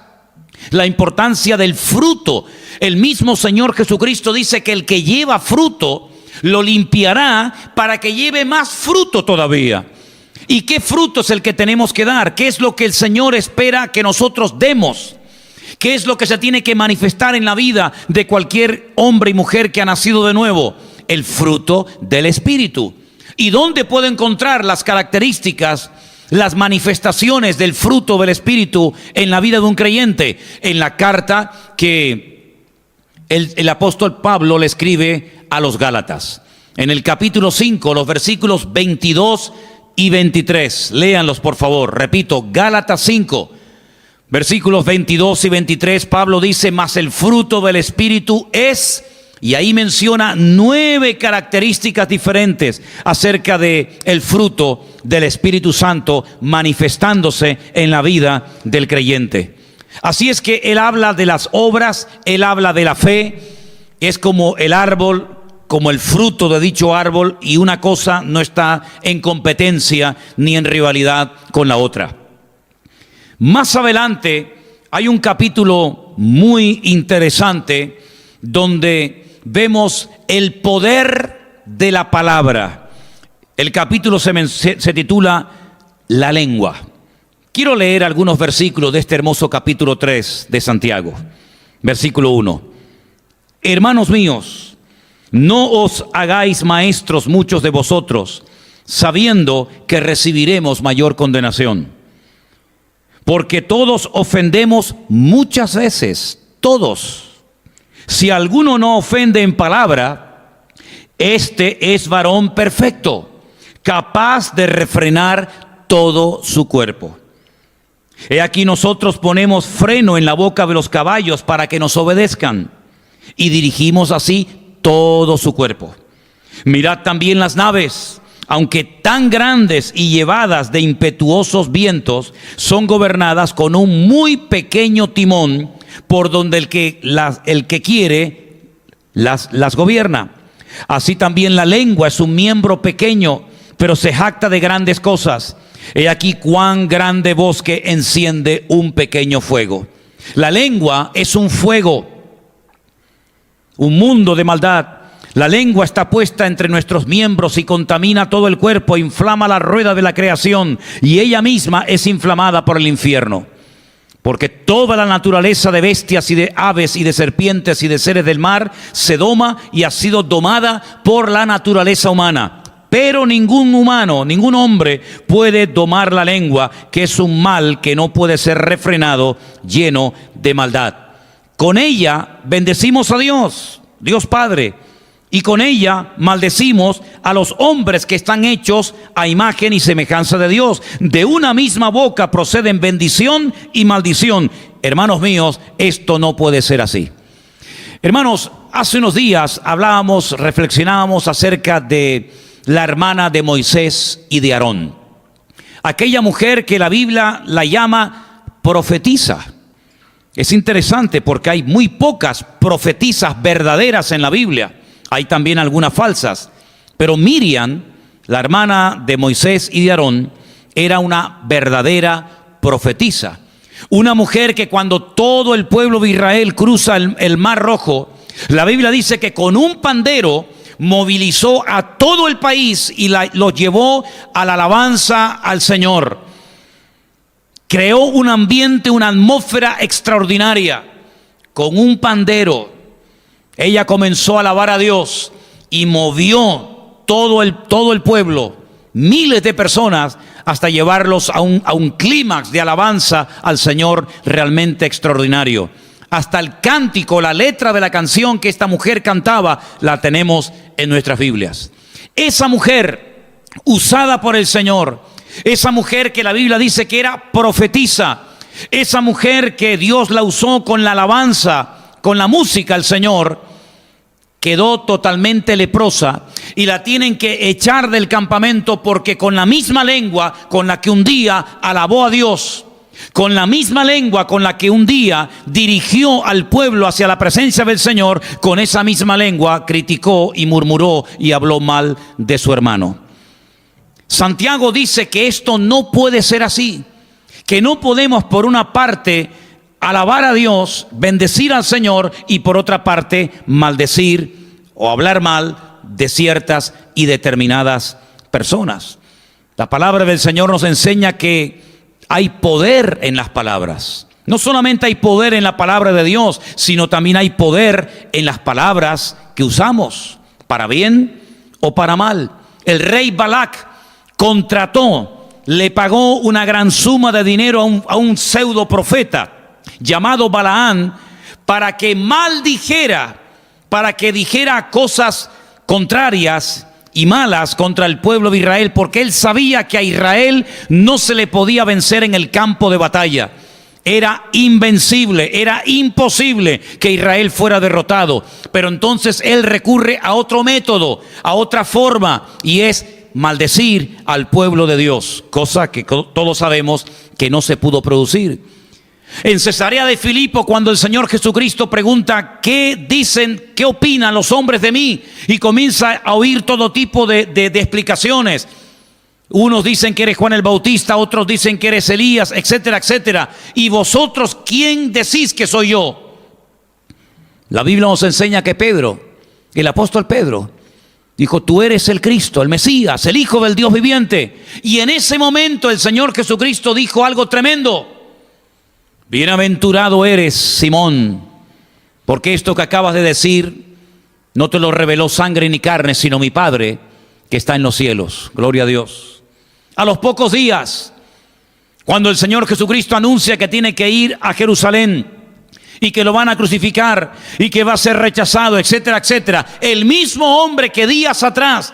La importancia del fruto. El mismo Señor Jesucristo dice que el que lleva fruto lo limpiará para que lleve más fruto todavía. ¿Y qué fruto es el que tenemos que dar? ¿Qué es lo que el Señor espera que nosotros demos? ¿Qué es lo que se tiene que manifestar en la vida de cualquier hombre y mujer que ha nacido de nuevo? El fruto del Espíritu. ¿Y dónde puedo encontrar las características, las manifestaciones del fruto del Espíritu en la vida de un creyente? En la carta que el apóstol Pablo le escribe a los Gálatas. En el capítulo 5, los versículos 22 y 23. Léanlos por favor. Repito, Gálatas 5, versículos 22 y 23. Pablo dice: mas el fruto del Espíritu es... Y ahí menciona 9 características diferentes acerca de el fruto del Espíritu Santo manifestándose en la vida del creyente. Así es que él habla de las obras, él habla de la fe. Es como el árbol, como el fruto de dicho árbol, y una cosa no está en competencia ni en rivalidad con la otra. Más adelante hay un capítulo muy interesante donde vemos el poder de la palabra. El capítulo se titula La lengua. Quiero leer algunos versículos de este hermoso capítulo 3 de Santiago. Versículo 1. Hermanos míos, no os hagáis maestros muchos de vosotros, sabiendo que recibiremos mayor condenación. Porque todos ofendemos muchas veces, todos. Si alguno no ofende en palabra, este es varón perfecto, capaz de refrenar todo su cuerpo. He aquí nosotros ponemos freno en la boca de los caballos para que nos obedezcan, y dirigimos así todo su cuerpo. Mirad también las naves, aunque tan grandes y llevadas de impetuosos vientos, son gobernadas con un muy pequeño timón, por donde el que quiere las gobierna. Así también la lengua es un miembro pequeño, pero se jacta de grandes cosas. He aquí cuán grande bosque enciende un pequeño fuego. La lengua es un fuego, un mundo de maldad. La lengua está puesta entre nuestros miembros y contamina todo el cuerpo, inflama la rueda de la creación, y ella misma es inflamada por el infierno. Porque toda la naturaleza de bestias y de aves y de serpientes y de seres del mar se doma y ha sido domada por la naturaleza humana. Pero ningún humano, ningún hombre puede domar la lengua, que es un mal que no puede ser refrenado, lleno de maldad. Con ella bendecimos a Dios, Dios Padre, y con ella maldecimos a los hombres que están hechos a imagen y semejanza de Dios. De una misma boca proceden bendición y maldición. Hermanos míos, esto no puede ser así. Hermanos, hace unos días reflexionábamos acerca de la hermana de Moisés y de Aarón. Aquella mujer que la Biblia la llama profetisa. Es interesante porque hay muy pocas profetisas verdaderas en la Biblia. Hay también algunas falsas, pero Miriam, la hermana de Moisés y de Aarón, era una verdadera profetisa. Una mujer que cuando todo el pueblo de Israel cruza el Mar Rojo, la Biblia dice que con un pandero movilizó a todo el país y los llevó a la alabanza al Señor. Creó un ambiente, una atmósfera extraordinaria. Con un pandero, ella comenzó a alabar a Dios y movió todo el pueblo, miles de personas, hasta llevarlos a un clímax de alabanza al Señor realmente extraordinario. Hasta el cántico, la letra de la canción que esta mujer cantaba, la tenemos en nuestras Biblias. Esa mujer usada por el Señor, esa mujer que la Biblia dice que era profetisa, esa mujer que Dios la usó con la alabanza, con la música al Señor, quedó totalmente leprosa y la tienen que echar del campamento porque con la misma lengua con la que un día alabó a Dios, con la misma lengua con la que un día dirigió al pueblo hacia la presencia del Señor, con esa misma lengua criticó y murmuró y habló mal de su hermano. Santiago dice que esto no puede ser así, que no podemos por una parte alabar a Dios, bendecir al Señor y por otra parte maldecir o hablar mal de ciertas y determinadas personas. La palabra del Señor nos enseña que hay poder en las palabras. No solamente hay poder en la palabra de Dios, sino también hay poder en las palabras que usamos, para bien o para mal. El rey Balac contrató, le pagó una gran suma de dinero a un pseudo profeta llamado Balaán para que maldijera, para que dijera cosas contrarias y malas contra el pueblo de Israel, porque él sabía que a Israel no se le podía vencer en el campo de batalla. Era invencible, era imposible que Israel fuera derrotado. Pero entonces él recurre a otro método, a otra forma, y es maldecir al pueblo de Dios, cosa que todos sabemos que no se pudo producir. En Cesarea de Filipo, cuando el Señor Jesucristo pregunta ¿qué dicen, qué opinan los hombres de mí? Y comienza a oír todo tipo de explicaciones. Unos dicen que eres Juan el Bautista, otros dicen que eres Elías, etcétera, etcétera. ¿Y vosotros quién decís que soy yo? La Biblia nos enseña que Pedro, el apóstol Pedro, dijo: tú eres el Cristo, el Mesías, el Hijo del Dios viviente. Y en ese momento el Señor Jesucristo dijo algo tremendo: bienaventurado eres, Simón, porque esto que acabas de decir no te lo reveló sangre ni carne, sino mi Padre que está en los cielos. Gloria a Dios. A los pocos días, cuando el Señor Jesucristo anuncia que tiene que ir a Jerusalén y que lo van a crucificar y que va a ser rechazado, etcétera, etcétera, el mismo hombre que días atrás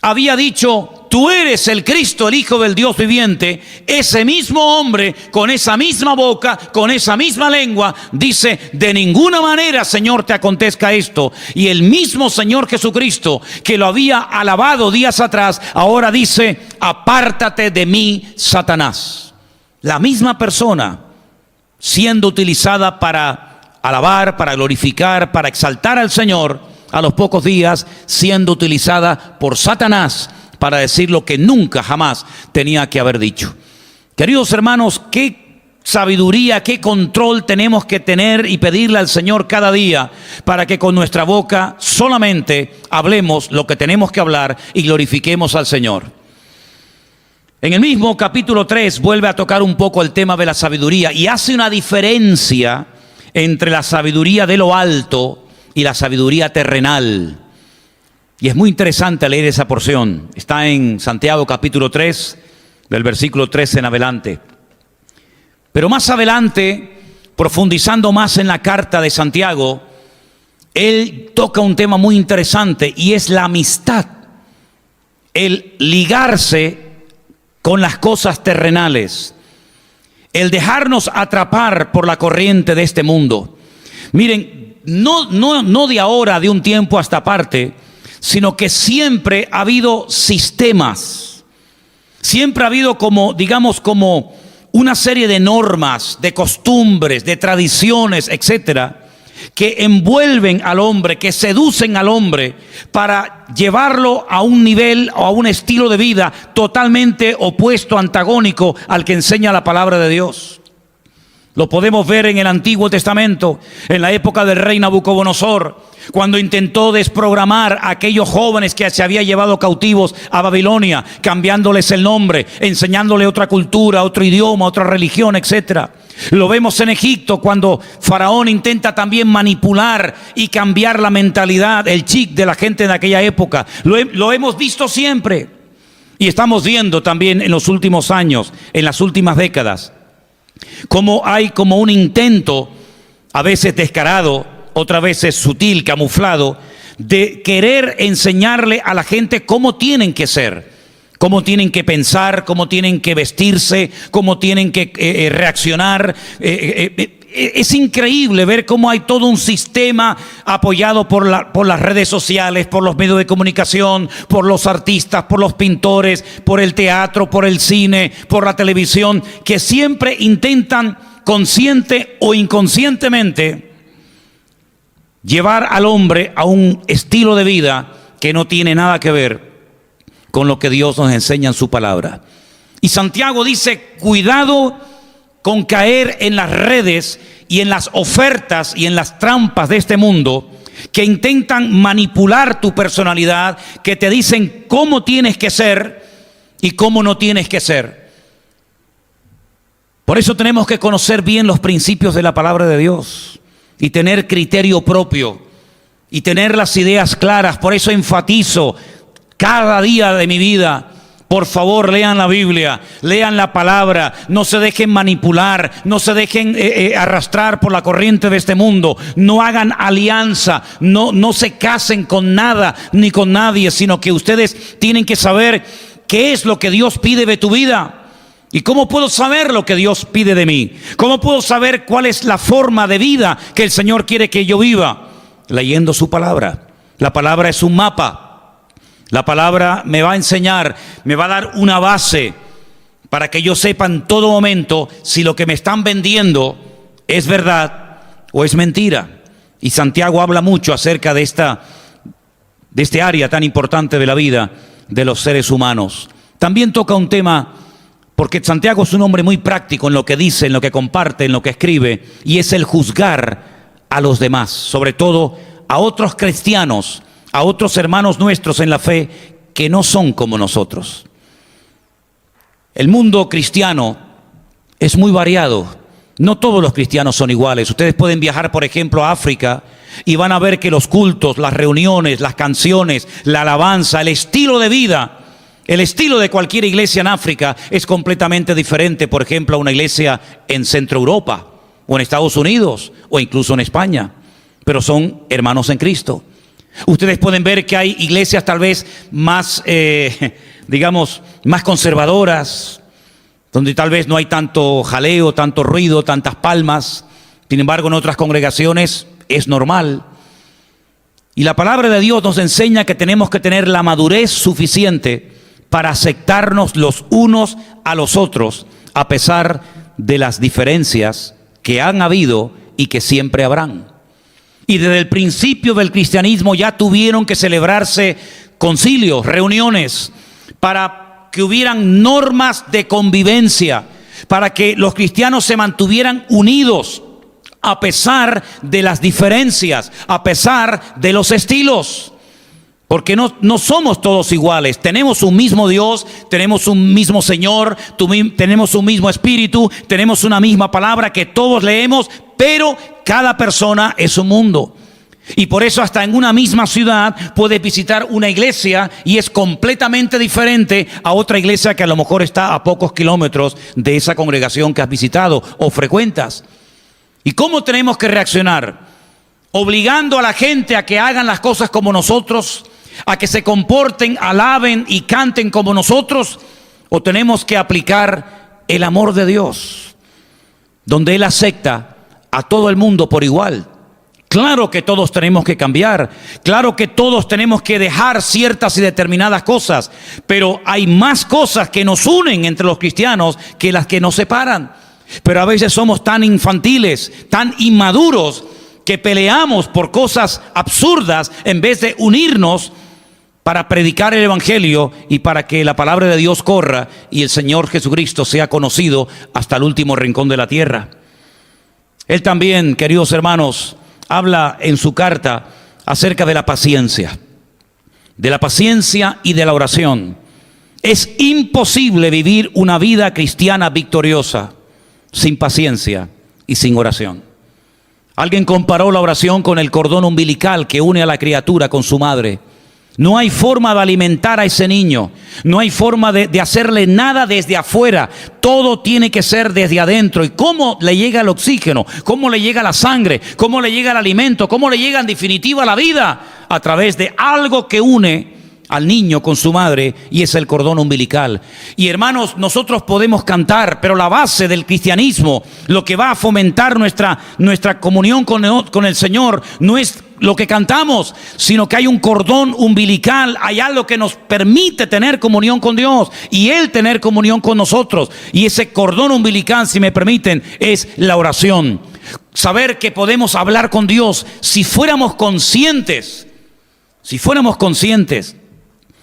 había dicho: tú eres el Cristo, el Hijo del Dios viviente, ese mismo hombre, con esa misma boca, con esa misma lengua, dice: de ninguna manera, Señor, te acontezca esto. Y el mismo Señor Jesucristo, que lo había alabado días atrás, ahora dice: apártate de mí, Satanás. La misma persona siendo utilizada para alabar, para glorificar, para exaltar al Señor, a los pocos días siendo utilizada por Satanás para decir lo que nunca jamás tenía que haber dicho. Queridos hermanos, qué sabiduría, qué control tenemos que tener y pedirle al Señor cada día para que con nuestra boca solamente hablemos lo que tenemos que hablar y glorifiquemos al Señor. En el mismo capítulo 3 vuelve a tocar un poco el tema de la sabiduría y hace una diferencia entre la sabiduría de lo alto y la sabiduría terrenal. Y es muy interesante leer esa porción. Está en Santiago capítulo 3, del versículo 13 en adelante. Pero más adelante, profundizando más en la carta de Santiago, él toca un tema muy interesante y es la amistad. El ligarse con las cosas terrenales. El dejarnos atrapar por la corriente de este mundo. Miren, no de ahora, de un tiempo a esta parte, sino que siempre ha habido sistemas, siempre ha habido como una serie de normas, de costumbres, de tradiciones, etcétera, que envuelven al hombre, que seducen al hombre para llevarlo a un nivel o a un estilo de vida totalmente opuesto, antagónico al que enseña la palabra de Dios. Lo podemos ver en el Antiguo Testamento, en la época del rey Nabucodonosor, cuando intentó desprogramar a aquellos jóvenes que se había llevado cautivos a Babilonia, cambiándoles el nombre, enseñándole otra cultura, otro idioma, otra religión, etc. Lo vemos en Egipto cuando Faraón intenta también manipular y cambiar la mentalidad, el chip de la gente en aquella época. Lo hemos visto siempre. Y estamos viendo también en los últimos años, en las últimas décadas, cómo hay como un intento, a veces descarado, otras veces sutil, camuflado, de querer enseñarle a la gente cómo tienen que ser, cómo tienen que pensar, cómo tienen que vestirse, cómo tienen que reaccionar. Es increíble ver cómo hay todo un sistema apoyado por las redes sociales, por los medios de comunicación, por los artistas, por los pintores, por el teatro, por el cine, por la televisión, que siempre intentan, consciente o inconscientemente, llevar al hombre a un estilo de vida que no tiene nada que ver con lo que Dios nos enseña en su palabra. Y Santiago dice: cuidado con caer en las redes y en las ofertas y en las trampas de este mundo que intentan manipular tu personalidad, que te dicen cómo tienes que ser y cómo no tienes que ser. Por eso tenemos que conocer bien los principios de la palabra de Dios y tener criterio propio y tener las ideas claras. Por eso enfatizo cada día de mi vida: por favor, lean la Biblia, lean la palabra, no se dejen manipular, no se dejen arrastrar por la corriente de este mundo, no hagan alianza, no se casen con nada ni con nadie, sino que ustedes tienen que saber qué es lo que Dios pide de tu vida. ¿Y cómo puedo saber lo que Dios pide de mí? ¿Cómo puedo saber cuál es la forma de vida que el Señor quiere que yo viva? Leyendo su palabra. La palabra es un mapa. La palabra me va a enseñar, me va a dar una base para que yo sepa en todo momento si lo que me están vendiendo es verdad o es mentira. Y Santiago habla mucho acerca de este área tan importante de la vida de los seres humanos. También toca un tema, porque Santiago es un hombre muy práctico en lo que dice, en lo que comparte, en lo que escribe, y es el juzgar a los demás, sobre todo a otros cristianos, a otros hermanos nuestros en la fe que no son como nosotros. El mundo cristiano es muy variado. No todos los cristianos son iguales. Ustedes pueden viajar, por ejemplo, a África y van a ver que los cultos, las reuniones, las canciones, la alabanza, el estilo de vida, el estilo de cualquier iglesia en África es completamente diferente, por ejemplo, a una iglesia en Centro Europa o en Estados Unidos o incluso en España. Pero son hermanos en Cristo. Ustedes pueden ver que hay iglesias tal vez más, más conservadoras, donde tal vez no hay tanto jaleo, tanto ruido, tantas palmas. Sin embargo, en otras congregaciones es normal. Y la palabra de Dios nos enseña que tenemos que tener la madurez suficiente para aceptarnos los unos a los otros, a pesar de las diferencias que han habido y que siempre habrán. Y desde el principio del cristianismo ya tuvieron que celebrarse concilios, reuniones, para que hubieran normas de convivencia, para que los cristianos se mantuvieran unidos a pesar de las diferencias, a pesar de los estilos. Porque no somos todos iguales. Tenemos un mismo Dios, tenemos un mismo Señor, tenemos un mismo Espíritu, tenemos una misma palabra que todos leemos, pero cada persona es un mundo. Y por eso hasta en una misma ciudad puedes visitar una iglesia y es completamente diferente a otra iglesia que a lo mejor está a pocos kilómetros de esa congregación que has visitado o frecuentas. ¿Y cómo tenemos que reaccionar? ¿Obligando a la gente a que hagan las cosas como nosotros, a que se comporten, alaben y canten como nosotros? ¿O tenemos que aplicar el amor de Dios, donde Él acepta a todo el mundo por igual? Claro que todos tenemos que cambiar, claro que todos tenemos que dejar ciertas y determinadas cosas, pero hay más cosas que nos unen entre los cristianos que las que nos separan. Pero a veces somos tan infantiles, tan inmaduros, que peleamos por cosas absurdas en vez de unirnos para predicar el Evangelio y para que la palabra de Dios corra y el Señor Jesucristo sea conocido hasta el último rincón de la tierra. Él también, queridos hermanos, habla en su carta acerca de la paciencia y de la oración. Es imposible vivir una vida cristiana victoriosa sin paciencia y sin oración. Alguien comparó la oración con el cordón umbilical que une a la criatura con su madre. No hay forma de alimentar a ese niño, no hay forma de hacerle nada desde afuera, todo tiene que ser desde adentro. ¿Y cómo le llega el oxígeno? ¿Cómo le llega la sangre? ¿Cómo le llega el alimento? ¿Cómo le llega en definitiva la vida? A través de algo que une al niño con su madre, y es el cordón umbilical. Y hermanos, nosotros podemos cantar, pero la base del cristianismo, lo que va a fomentar nuestra comunión con el Señor, no es lo que cantamos, sino que hay un cordón umbilical, hay algo que nos permite tener comunión con Dios y Él tener comunión con nosotros. Y ese cordón umbilical, si me permiten, es la oración. Saber que podemos hablar con Dios si fuéramos conscientes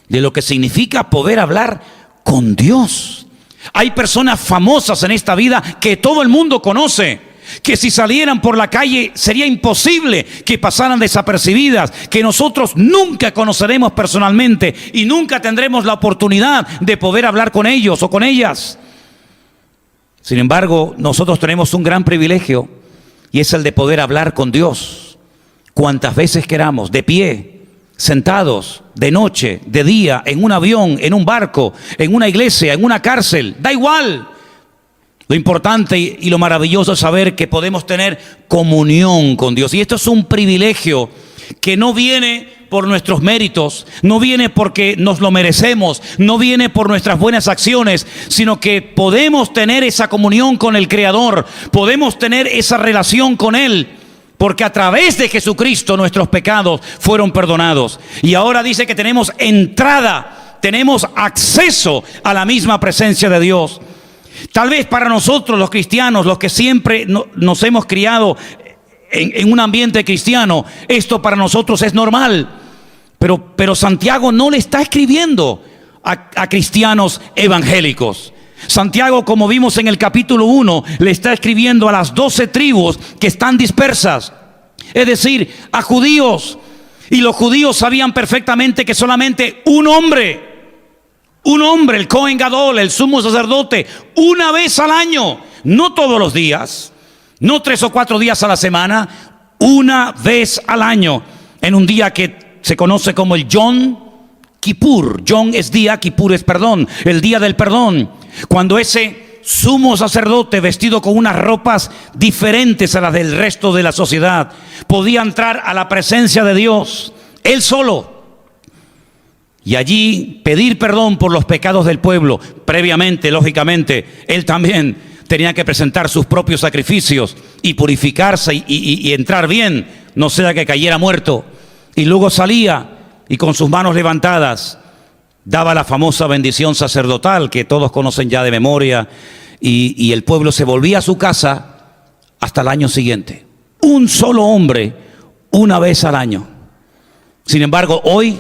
de lo que significa poder hablar con Dios. Hay personas famosas en esta vida que todo el mundo conoce, que si salieran por la calle sería imposible que pasaran desapercibidas, que nosotros nunca conoceremos personalmente y nunca tendremos la oportunidad de poder hablar con ellos o con ellas. Sin embargo, nosotros tenemos un gran privilegio, y es el de poder hablar con Dios cuantas veces queramos, de pie, sentados, de noche, de día, en un avión, en un barco, en una iglesia, en una cárcel, da igual. Lo importante y lo maravilloso es saber que podemos tener comunión con Dios. Y esto es un privilegio que no viene por nuestros méritos, no viene porque nos lo merecemos, no viene por nuestras buenas acciones, sino que podemos tener esa comunión con el Creador, podemos tener esa relación con Él, porque a través de Jesucristo nuestros pecados fueron perdonados. Y ahora dice que tenemos entrada, tenemos acceso a la misma presencia de Dios. Tal vez para nosotros los cristianos, los que siempre nos hemos criado en un ambiente cristiano, esto para nosotros es normal. Pero Santiago no le está escribiendo a cristianos evangélicos. Santiago, como vimos en el capítulo 1, le está escribiendo a las 12 tribus que están dispersas, es decir, a judíos. Y los judíos sabían perfectamente que solamente un hombre, el Cohen Gadol, el sumo sacerdote, una vez al año, no todos los días, no 3 o 4 días a la semana, una vez al año, en un día que se conoce como el Yom Kippur. Yom es día, Kippur es perdón, el día del perdón. Cuando ese sumo sacerdote, vestido con unas ropas diferentes a las del resto de la sociedad, podía entrar a la presencia de Dios, él solo, y allí pedir perdón por los pecados del pueblo. Previamente, lógicamente, él también tenía que presentar sus propios sacrificios y purificarse y entrar bien, no sea que cayera muerto. Y luego salía y con sus manos levantadas daba la famosa bendición sacerdotal que todos conocen ya de memoria, y el pueblo se volvía a su casa hasta el año siguiente. Un solo hombre, una vez al año. Sin embargo, hoy,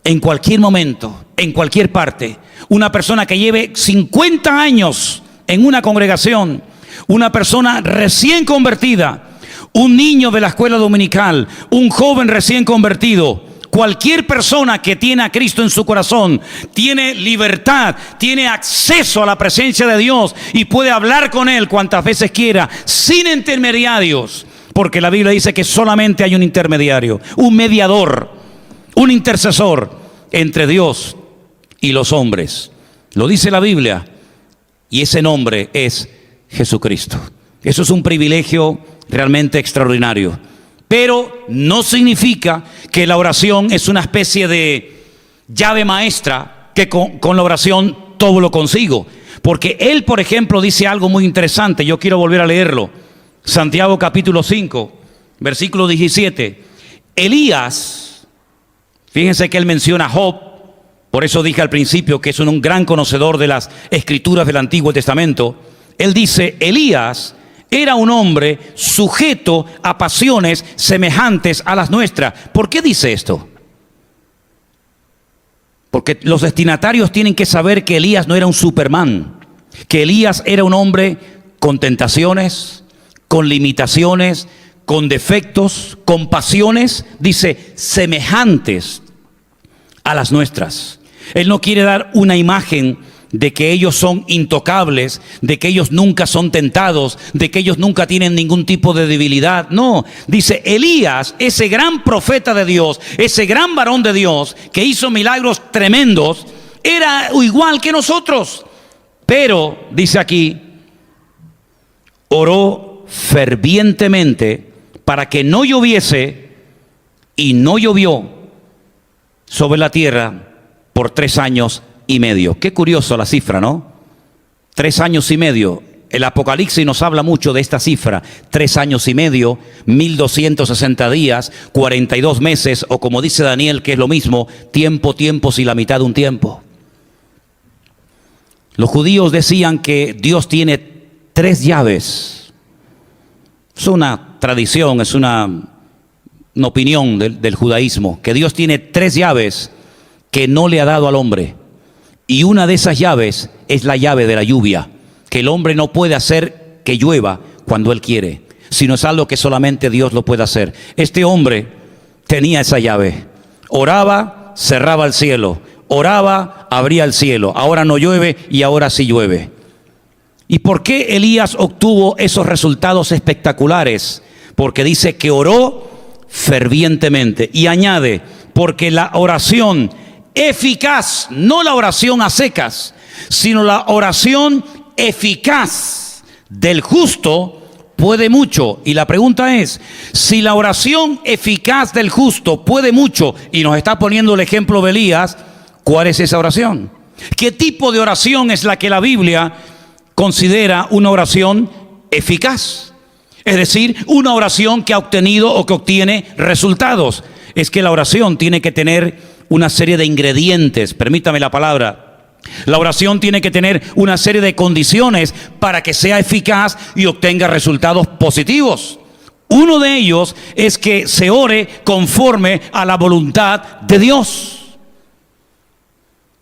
en cualquier momento, en cualquier parte, una persona que lleve 50 años en una congregación, una persona recién convertida, un niño de la escuela dominical, un joven recién convertido, cualquier persona que tiene a Cristo en su corazón tiene libertad, tiene acceso a la presencia de Dios y puede hablar con Él cuantas veces quiera, sin intermediarios, porque la Biblia dice que solamente hay un intermediario, un mediador, un intercesor entre Dios y los hombres. Lo dice la Biblia, y ese nombre es Jesucristo. Eso es un privilegio realmente extraordinario. Pero no significa que la oración es una especie de llave maestra que con la oración todo lo consigo. Porque él, por ejemplo, dice algo muy interesante. Yo quiero volver a leerlo. Santiago capítulo 5, versículo 17. Elías, fíjense que él menciona a Job. Por eso dije al principio que es un gran conocedor de las escrituras del Antiguo Testamento. Él dice, Elías era un hombre sujeto a pasiones semejantes a las nuestras. ¿Por qué dice esto? Porque los destinatarios tienen que saber que Elías no era un Superman, que Elías era un hombre con tentaciones, con limitaciones, con defectos, con pasiones, dice, semejantes a las nuestras. Él no quiere dar una imagen de que ellos son intocables, de que ellos nunca son tentados, de que ellos nunca tienen ningún tipo de debilidad. No, dice Elías, ese gran profeta de Dios, ese gran varón de Dios que hizo milagros tremendos, era igual que nosotros. Pero, dice aquí, oró fervientemente para que no lloviese, y no llovió sobre la tierra por 3 años y medio. Qué curioso la cifra, ¿no? 3 años y medio. El Apocalipsis nos habla mucho de esta cifra. 3 años y medio, 1260 días, 42 meses, o como dice Daniel, que es lo mismo, tiempos y la mitad de un tiempo. Los judíos decían que Dios tiene 3 llaves. Es una tradición, es una opinión del judaísmo, que Dios tiene 3 llaves que no le ha dado al hombre. Y una de esas llaves es la llave de la lluvia, que el hombre no puede hacer que llueva cuando él quiere, sino es algo que solamente Dios lo puede hacer. Este hombre tenía esa llave. Oraba, cerraba el cielo. Oraba, abría el cielo. Ahora no llueve y ahora sí llueve. ¿Y por qué Elías obtuvo esos resultados espectaculares? Porque dice que oró fervientemente. Y añade, porque la oración eficaz, no la oración a secas, sino la oración eficaz del justo puede mucho. Y la pregunta es, si la oración eficaz del justo puede mucho, y nos está poniendo el ejemplo de Elías, ¿cuál es esa oración? ¿Qué tipo de oración es la que la Biblia considera una oración eficaz? Es decir, una oración que ha obtenido o que obtiene resultados. Es que la oración tiene que tener una serie de ingredientes, permítame la palabra. La oración tiene que tener una serie de condiciones para que sea eficaz y obtenga resultados positivos. Uno de ellos es que se ore conforme a la voluntad de Dios.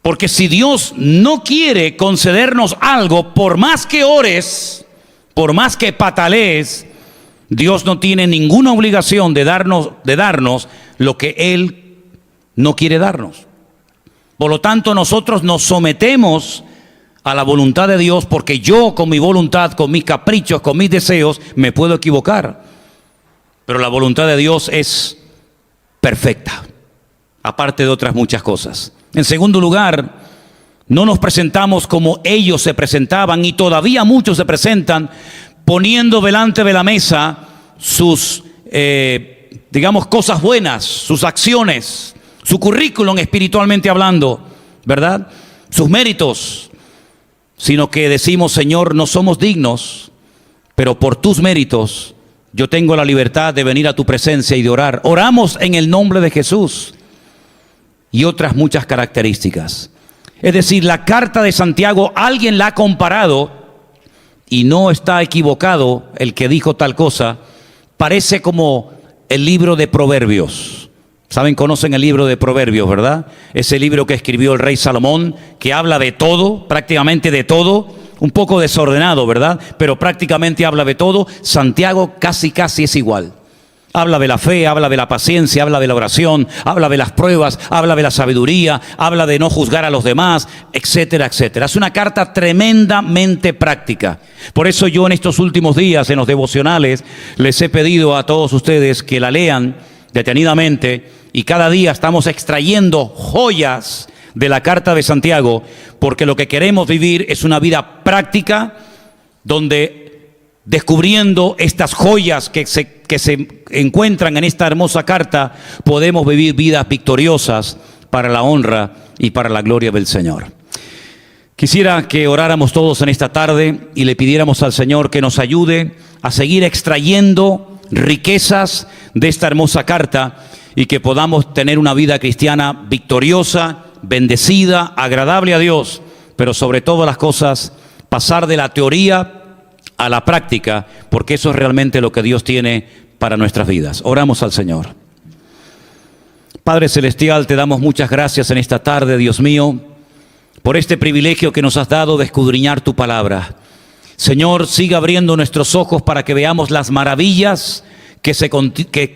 Porque si Dios no quiere concedernos algo, por más que ores, por más que patalees, Dios no tiene ninguna obligación de darnos lo que Él no quiere darnos. Por lo tanto, nosotros nos sometemos a la voluntad de Dios, porque yo con mi voluntad, con mis caprichos, con mis deseos, me puedo equivocar. Pero la voluntad de Dios es perfecta, aparte de otras muchas cosas. En segundo lugar, no nos presentamos como ellos se presentaban, y todavía muchos se presentan poniendo delante de la mesa sus, cosas buenas, sus acciones, su currículum espiritualmente hablando, ¿verdad? Sus méritos, sino que decimos, Señor, no somos dignos, pero por tus méritos yo tengo la libertad de venir a tu presencia y de orar. Oramos en el nombre de Jesús y otras muchas características. Es decir, la carta de Santiago, alguien la ha comparado, y no está equivocado el que dijo tal cosa, parece como el libro de Proverbios. Saben, conocen el libro de Proverbios, ¿verdad? Ese libro que escribió el rey Salomón, que habla de todo, prácticamente de todo, un poco desordenado, ¿verdad? Pero prácticamente habla de todo. Santiago casi es igual. Habla de la fe, habla de la paciencia, habla de la oración, habla de las pruebas, habla de la sabiduría, habla de no juzgar a los demás, etcétera, etcétera. Es una carta tremendamente práctica. Por eso yo en estos últimos días, en los devocionales, les he pedido a todos ustedes que la lean detenidamente, y cada día estamos extrayendo joyas de la carta de Santiago, porque lo que queremos vivir es una vida práctica, donde descubriendo estas joyas que se encuentran en esta hermosa carta, podemos vivir vidas victoriosas para la honra y para la gloria del Señor. Quisiera que oráramos todos en esta tarde y le pidiéramos al Señor que nos ayude a seguir extrayendo riquezas de esta hermosa carta, y que podamos tener una vida cristiana victoriosa, bendecida, agradable a Dios, pero sobre todas las cosas pasar de la teoría a la práctica, porque eso es realmente lo que Dios tiene para nuestras vidas. Oramos al Señor. Padre Celestial, te damos muchas gracias en esta tarde, Dios mío, por este privilegio que nos has dado de escudriñar tu palabra. Señor, siga abriendo nuestros ojos para que veamos las maravillas que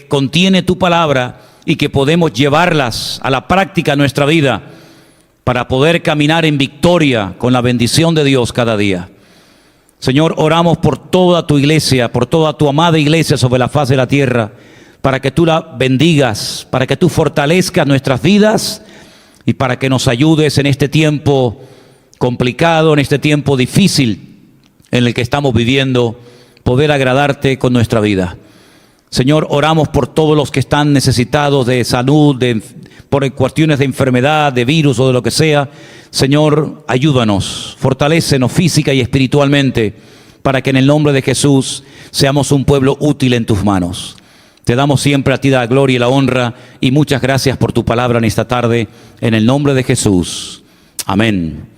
contiene tu palabra y que podemos llevarlas a la práctica en nuestra vida para poder caminar en victoria con la bendición de Dios cada día. Señor, oramos por toda tu iglesia, por toda tu amada iglesia sobre la faz de la tierra, para que tú la bendigas, para que tú fortalezcas nuestras vidas y para que nos ayudes en este tiempo complicado, en este tiempo difícil en el que estamos viviendo, poder agradarte con nuestra vida. Señor, oramos por todos los que están necesitados de salud, por cuestiones de enfermedad, de virus o de lo que sea. Señor, ayúdanos, fortalécenos física y espiritualmente, para que en el nombre de Jesús seamos un pueblo útil en tus manos. Te damos siempre a ti la gloria y la honra, y muchas gracias por tu palabra en esta tarde, en el nombre de Jesús. Amén.